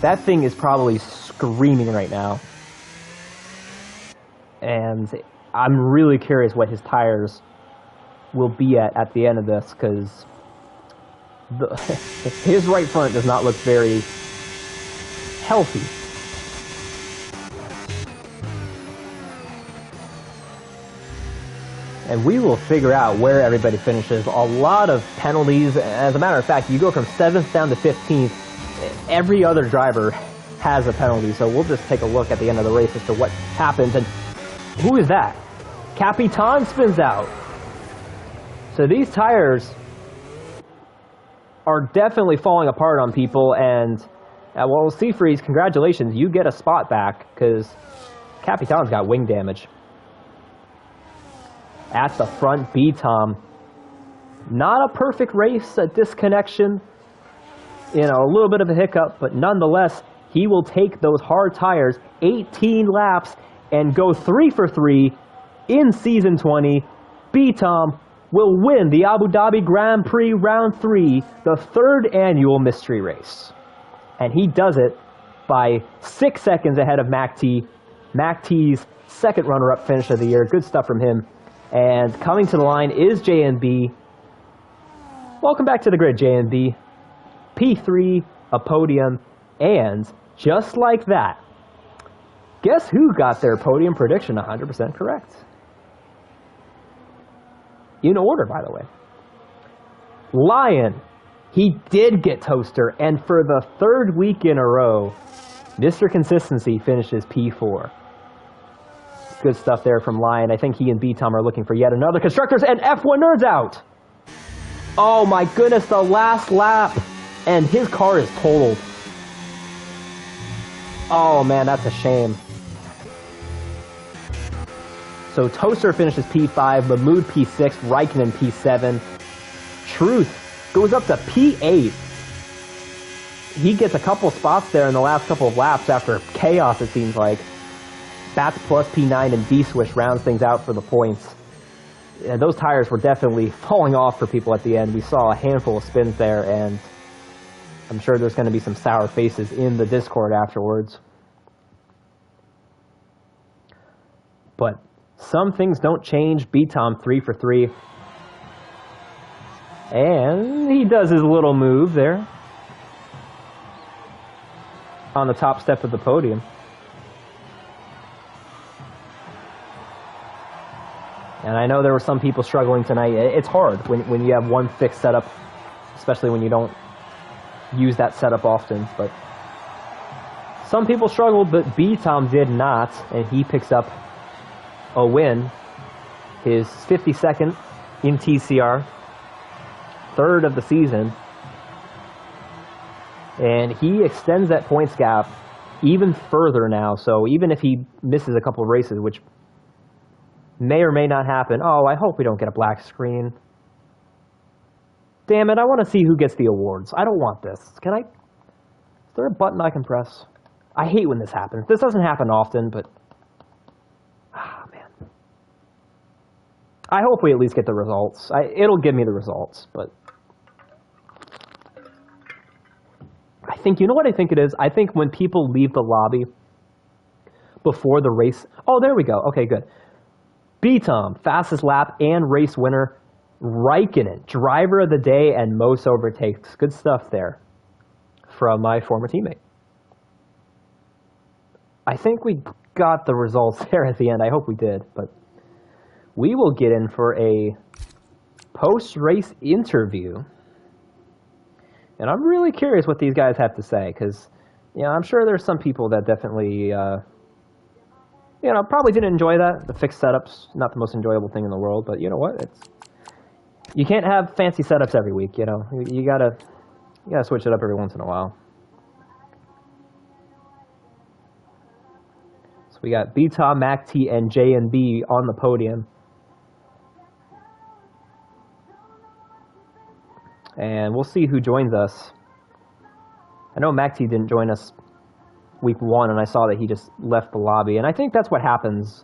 That thing is probably screaming right now. And I'm really curious what his tires will be at the end of this, because his right front does not look very healthy. And we will figure out where everybody finishes. A lot of penalties. As a matter of fact, you go from 7th down to 15th. Every other driver has a penalty. So we'll just take a look at the end of the race as to what happens. And who is that? Capitan spins out. So these tires are definitely falling apart on people. And, well, Seafreeze, congratulations. You get a spot back because Capitan's got wing damage. At the front, B-Tom. Not a perfect race, a disconnection. You know, a little bit of a hiccup, but nonetheless, he will take those hard tires, 18 laps, and go 3 for 3 in Season 20. B-Tom will win the Abu Dhabi Grand Prix Round 3, the 3rd annual mystery race. And he does it by 6 seconds ahead of Mac T. Mac T's second runner-up finish of the year. Good stuff from him. And coming to the line is JNB. Welcome back to the grid, JNB. P3, a podium, and just like that, guess who got their podium prediction 100% correct? In order, by the way. Lion, he did get Toaster, and for the 3rd week in a row, Mr. Consistency finishes P4. Good stuff there from Lion. I think he and B-Tom are looking for yet another Constructors, and F1 Nerds out! Oh my goodness, the last lap, and his car is totaled. Oh man, that's a shame. So Toaster finishes P5, Mahmood P6, Raikkonen P7. Truth goes up to P8. He gets a couple spots there in the last couple of laps after chaos, it seems like. Bats plus P9 and D-Swish rounds things out for the points. And those tires were definitely falling off for people at the end. We saw a handful of spins there, and I'm sure there's going to be some sour faces in the Discord afterwards. But some things don't change. B-Tom 3 for 3. And he does his little move there on the top step of the podium. And I know there were some people struggling tonight. It's hard when you have one fixed setup, especially when you don't use that setup often. But some people struggled, but B-Tom did not, and he picks up a win his 52nd in TCR, third of the season, and he extends that points gap even further now. So even if he misses a couple of races, which may or may not happen. Oh, I hope we don't get a black screen. Damn it, I want to see who gets the awards. I don't want this. Is there a button I can press? I hate when this happens. This doesn't happen often, but man. I hope we at least get the results. It'll give me the results, but I think, you know what I think it is? I think when people leave the lobby before the race. Oh, there we go. Okay, good. B-Tom, fastest lap and race winner. Raikkonen, driver of the day and most overtakes. Good stuff there from my former teammate. I think we got the results there at the end. I hope we did, but we will get in for a post-race interview. And I'm really curious what these guys have to say, because, you know, I'm sure there's some people that definitely, you know, probably didn't enjoy that. The fixed setups, not the most enjoyable thing in the world, but you know what? You can't have fancy setups every week, you know. You gotta switch it up every once in a while. So we got B-Tom, Mac T, and J and B on the podium. And we'll see who joins us. I know Mac T didn't join us week 1, and I saw that he just left the lobby. And I think that's what happens,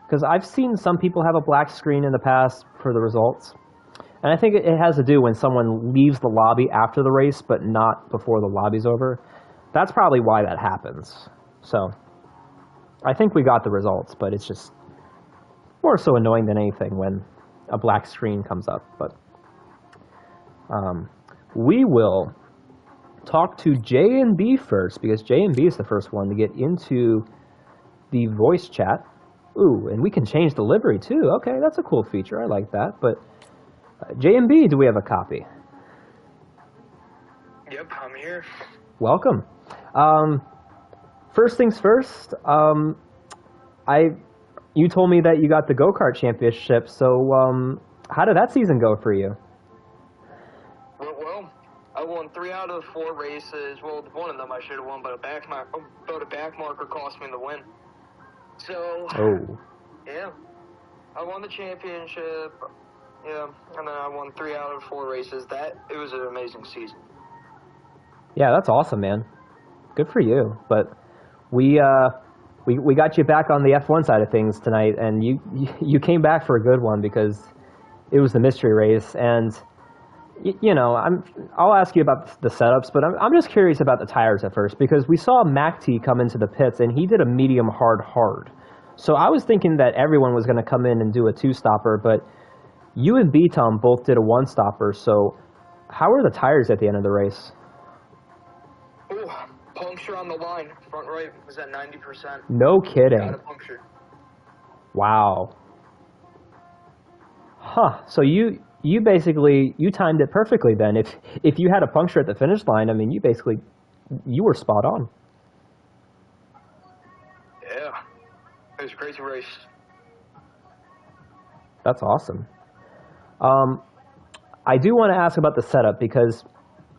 because I've seen some people have a black screen in the past for the results. And I think it has to do when someone leaves the lobby after the race, but not before the lobby's over. That's probably why that happens. So I think we got the results, but it's just more so annoying than anything when a black screen comes up. But we will talk to J and B first, because J and B is the first one to get into the voice chat. Ooh, and we can change the livery too. Okay, that's a cool feature. I like that. But J and B, do we have a copy?
Yep, I'm here.
Welcome. First things first, you told me that you got the go-kart championship, so how did that season go for you?
Well, I won 3 out of the 4 races. Well, one of them I should have won, but a back marker cost me the win. So, yeah, I won the championship. Yeah, and then I won 3 out of 4 races. It was an amazing season.
Yeah, that's awesome, man. Good for you. But we got you back on the F1 side of things tonight, and you came back for a good one, because it was the mystery race. And you know, I'll ask you about the setups, but I'm just curious about the tires at first, because we saw Mac T come into the pits and he did a medium hard. So I was thinking that everyone was going to come in and do a 2-stopper, but you and B-Tom both did a 1-stopper. So how were the tires at the end of the race?
Ooh, puncture on the line. Front right was at 90%.
No kidding.
Got a puncture.
Wow. Huh. So you basically, you timed it perfectly then. If you had a puncture at the finish line, I mean, you were spot on.
Yeah. It was a crazy race.
That's awesome. I do want to ask about the setup, because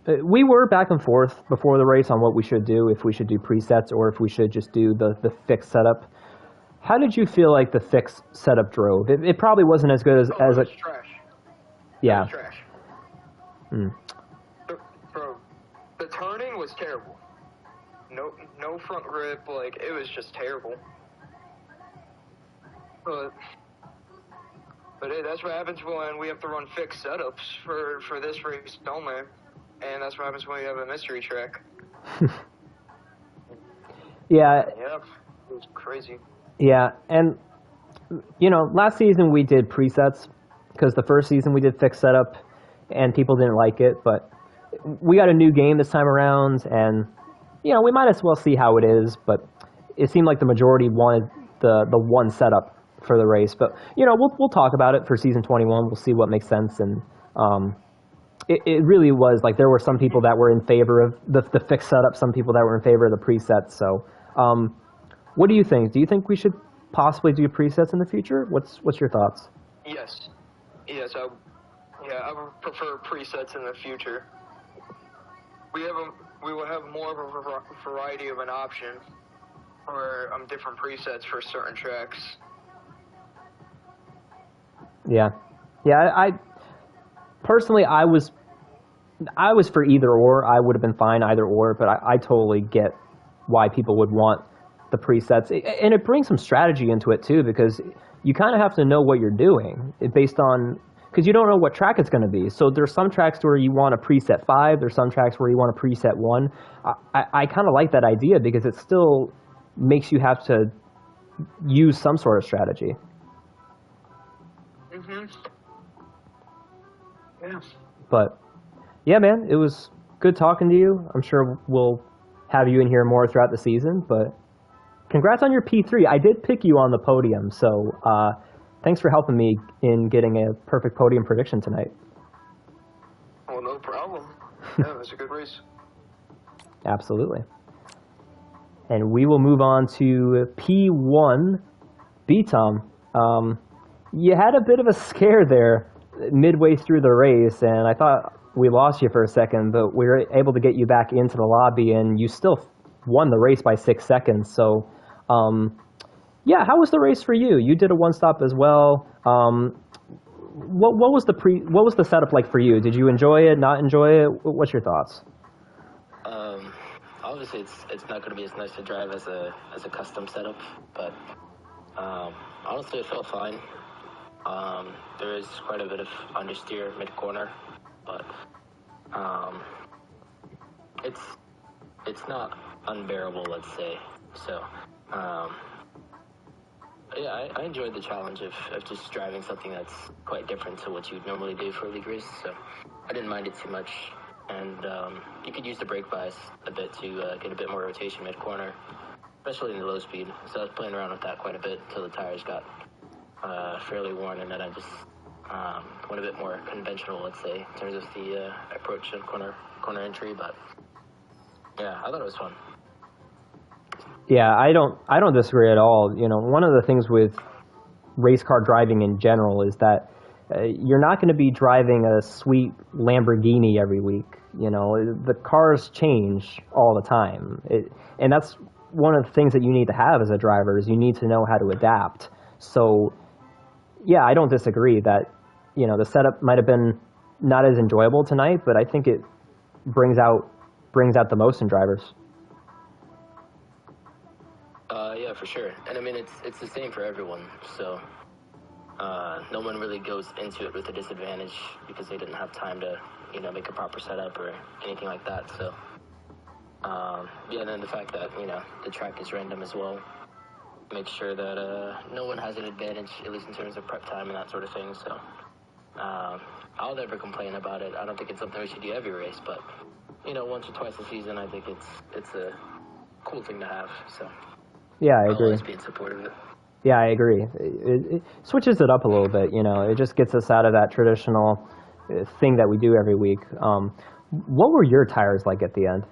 we were back and forth before the race on what we should do, if we should do presets or if we should just do the fixed setup. How did you feel like the fixed setup drove? It probably wasn't as good as
it was trash.
Yeah.
It was trash. Bro, the turning was terrible. No front grip, like, it was just terrible. But hey, that's what happens when we have to run fixed setups for this race only. And that's what happens when we have a mystery track.
Yeah.
Yeah, it was crazy.
Yeah, and, you know, last season we did presets, because the first season we did fixed setup, and people didn't like it, but we got a new game this time around, and, you know, we might as well see how it is, but it seemed like the majority wanted the 1 setup for the race. But, you know, we'll talk about it for season 21. We'll see what makes sense. And it really was like there were some people that were in favor of the fixed setup, some people that were in favor of the presets. So what do you think? Do you think we should possibly do presets in the future? What's your thoughts?
Yes. Yes, I would prefer presets in the future. We will have more of a variety of an option for different presets for certain tracks.
Yeah. I personally, I was for either or. I would have been fine either or, but I totally get why people would want the presets. And it brings some strategy into it too, because you kind of have to know what you're doing based on, because you don't know what track it's going to be. So there's some tracks where you want a preset 5, there's some tracks where you want a preset 1. I kind of like that idea because it still makes you have to use some sort of strategy.
Mm-hmm. Yeah.
But yeah, man, it was good talking to you. I'm sure we'll have you in here more throughout the season, but congrats on your P3. I did pick you on the podium, so thanks for helping me in getting a perfect podium prediction tonight.
Oh, no problem. Yeah, that's a good race.
Absolutely. And we will move on to P1. B-Tom, you had a bit of a scare there midway through the race, and I thought we lost you for a second, but we were able to get you back into the lobby, and you still won the race by 6 seconds. So, yeah, how was the race for you? You did a one-stop as well. What was the setup like for you? Did you enjoy it? Not enjoy it? What's your thoughts?
Obviously, it's not going to be as nice to drive as a custom setup, but honestly, it felt fine. There is quite a bit of understeer mid-corner, but it's not unbearable, let's say. So, yeah, I enjoyed the challenge of just driving something that's quite different to what you'd normally do for a league race, so I didn't mind it too much. And you could use the brake bias a bit to get a bit more rotation mid-corner, especially in the low speed. So I was playing around with that quite a bit until the tires got fairly worn, and then I just went a bit more conventional, let's say, in terms of the approach and corner entry. But yeah, I thought it was fun.
Yeah, I don't disagree at all. You know, one of the things with race car driving in general is that you're not going to be driving a sweet Lamborghini every week. You know, the cars change all the time, and that's one of the things that you need to have as a driver is you need to know how to adapt. So, yeah, I don't disagree that, you know, the setup might have been not as enjoyable tonight, but I think it brings out the most in drivers.
Yeah, for sure. And I mean, it's the same for everyone. So no one really goes into it with a disadvantage because they didn't have time to, you know, make a proper setup or anything like that. So yeah, and then the fact that, you know, the track is random as well makes sure that no one has an advantage, at least in terms of prep time and that sort of thing. So I'll never complain about it. I don't think it's something we should do every race, but, you know, once or twice a season, I think it's a cool thing to have. So
yeah, I agree.
I'll always be in support of it.
Yeah, I agree. It switches it up a little bit, you know. It just gets us out of that traditional thing that we do every week. What were your tires like at the end?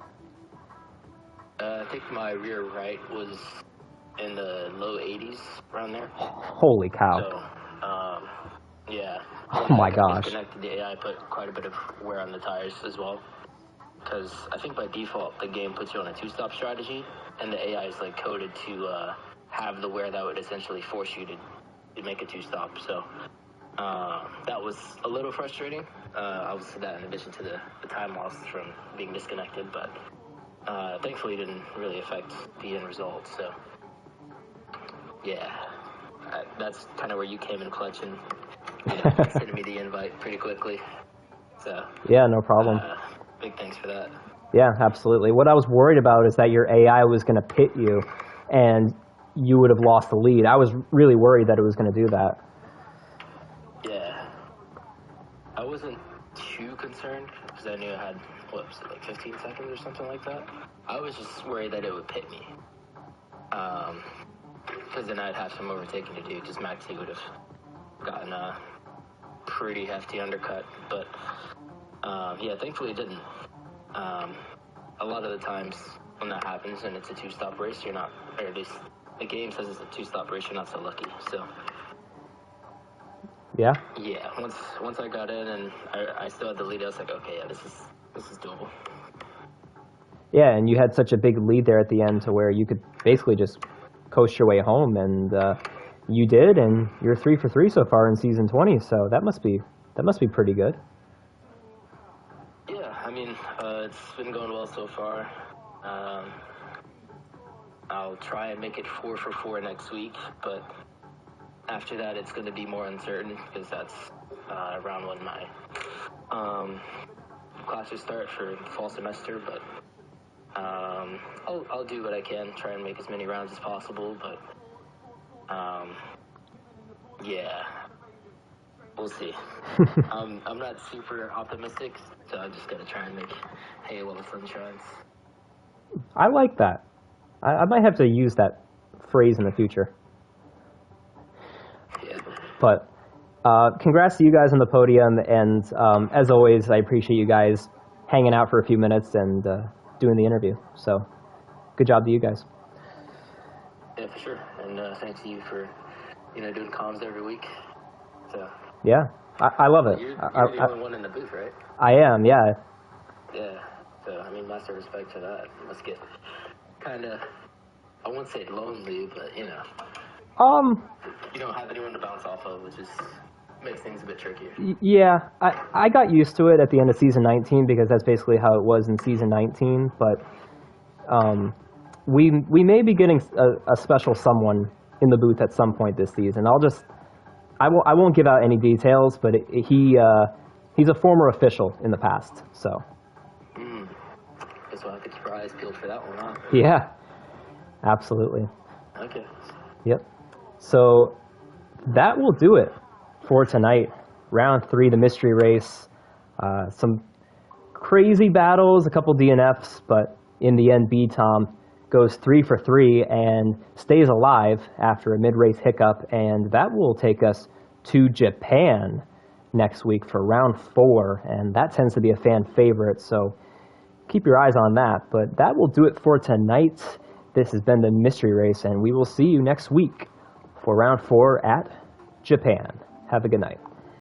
I think my rear right was in the low 80s, around there.
Holy cow.
So, yeah.
Oh my gosh.
Disconnected the AI, put quite a bit of wear on the tires as well. Because I think by default, the game puts you on a two-stop strategy, and the AI is like coded to have the wear that would essentially force you to make a two-stop. So that was a little frustrating. Obviously, that in addition to the time loss from being disconnected, but thankfully it didn't really affect the end result. So yeah, that's kind of where you came in clutch and, you know, sending me the invite pretty quickly. So
yeah, no problem.
Big thanks for that.
Yeah, absolutely. What I was worried about is that your AI was going to pit you and you would have lost the lead. I was really worried that it was going to do that.
Yeah. I wasn't too concerned because I knew I had, what was it, like 15 seconds or something like that? I was just worried that it would pit me. Because then I'd have some overtaking to do because Maxi would have gotten a pretty hefty undercut. But yeah, thankfully it didn't. A lot of the times when that happens and it's a two-stop race, you're not, or at least the game says it's a two-stop race, you're not so lucky. So
Yeah?
Yeah, once I got in and I still had the lead, I was like, okay, yeah, this is doable.
Yeah, and you had such a big lead there at the end to where you could basically just coast your way home, and you did, and you're 3 for 3 so far in season 20. So that must be pretty good.
Yeah, I mean, it's been going well so far. I'll try and make it 4 for 4 next week, but after that, it's going to be more uncertain because that's around when my classes start for fall semester. But I'll do what I can, try and make as many rounds as possible. But yeah, we'll see. I'm not super optimistic, so I'm just going to try and make hay while the sun shines.
I like that. I might have to use that phrase in the future.
Yeah.
But congrats to you guys on the podium, and as always, I appreciate you guys hanging out for a few minutes and doing the interview. So, good job to you guys.
Yeah, for sure. And thanks to you for, doing comms every week. So.
Yeah, I love it.
You're the only one in the booth, right?
I am, yeah.
Yeah. So, I mean, massive respect for that. You must get kind of, I won't say lonely, but, you don't have anyone to bounce off of, which makes things a bit trickier.
Yeah, I got used to it at the end of season 19 because that's basically how it was in season 19. But we may be getting a special someone in the booth at some point this season. I won't give out any details, but he's a former official in the past. So.
Guess we'll have to keep our eyes peeled for that one, huh?
Yeah, absolutely.
Okay.
Yep. So that will do it for tonight. Round 3, the mystery race. Some crazy battles, a couple DNFs, but in the end, B-Tom goes 3 for 3 and stays alive after a mid-race hiccup, and that will take us to Japan next week for round 4, and that tends to be a fan favorite, so keep your eyes on that. But that will do it for tonight. This has been the mystery race, and we will see you next week for round 4 at Japan. Have a good night.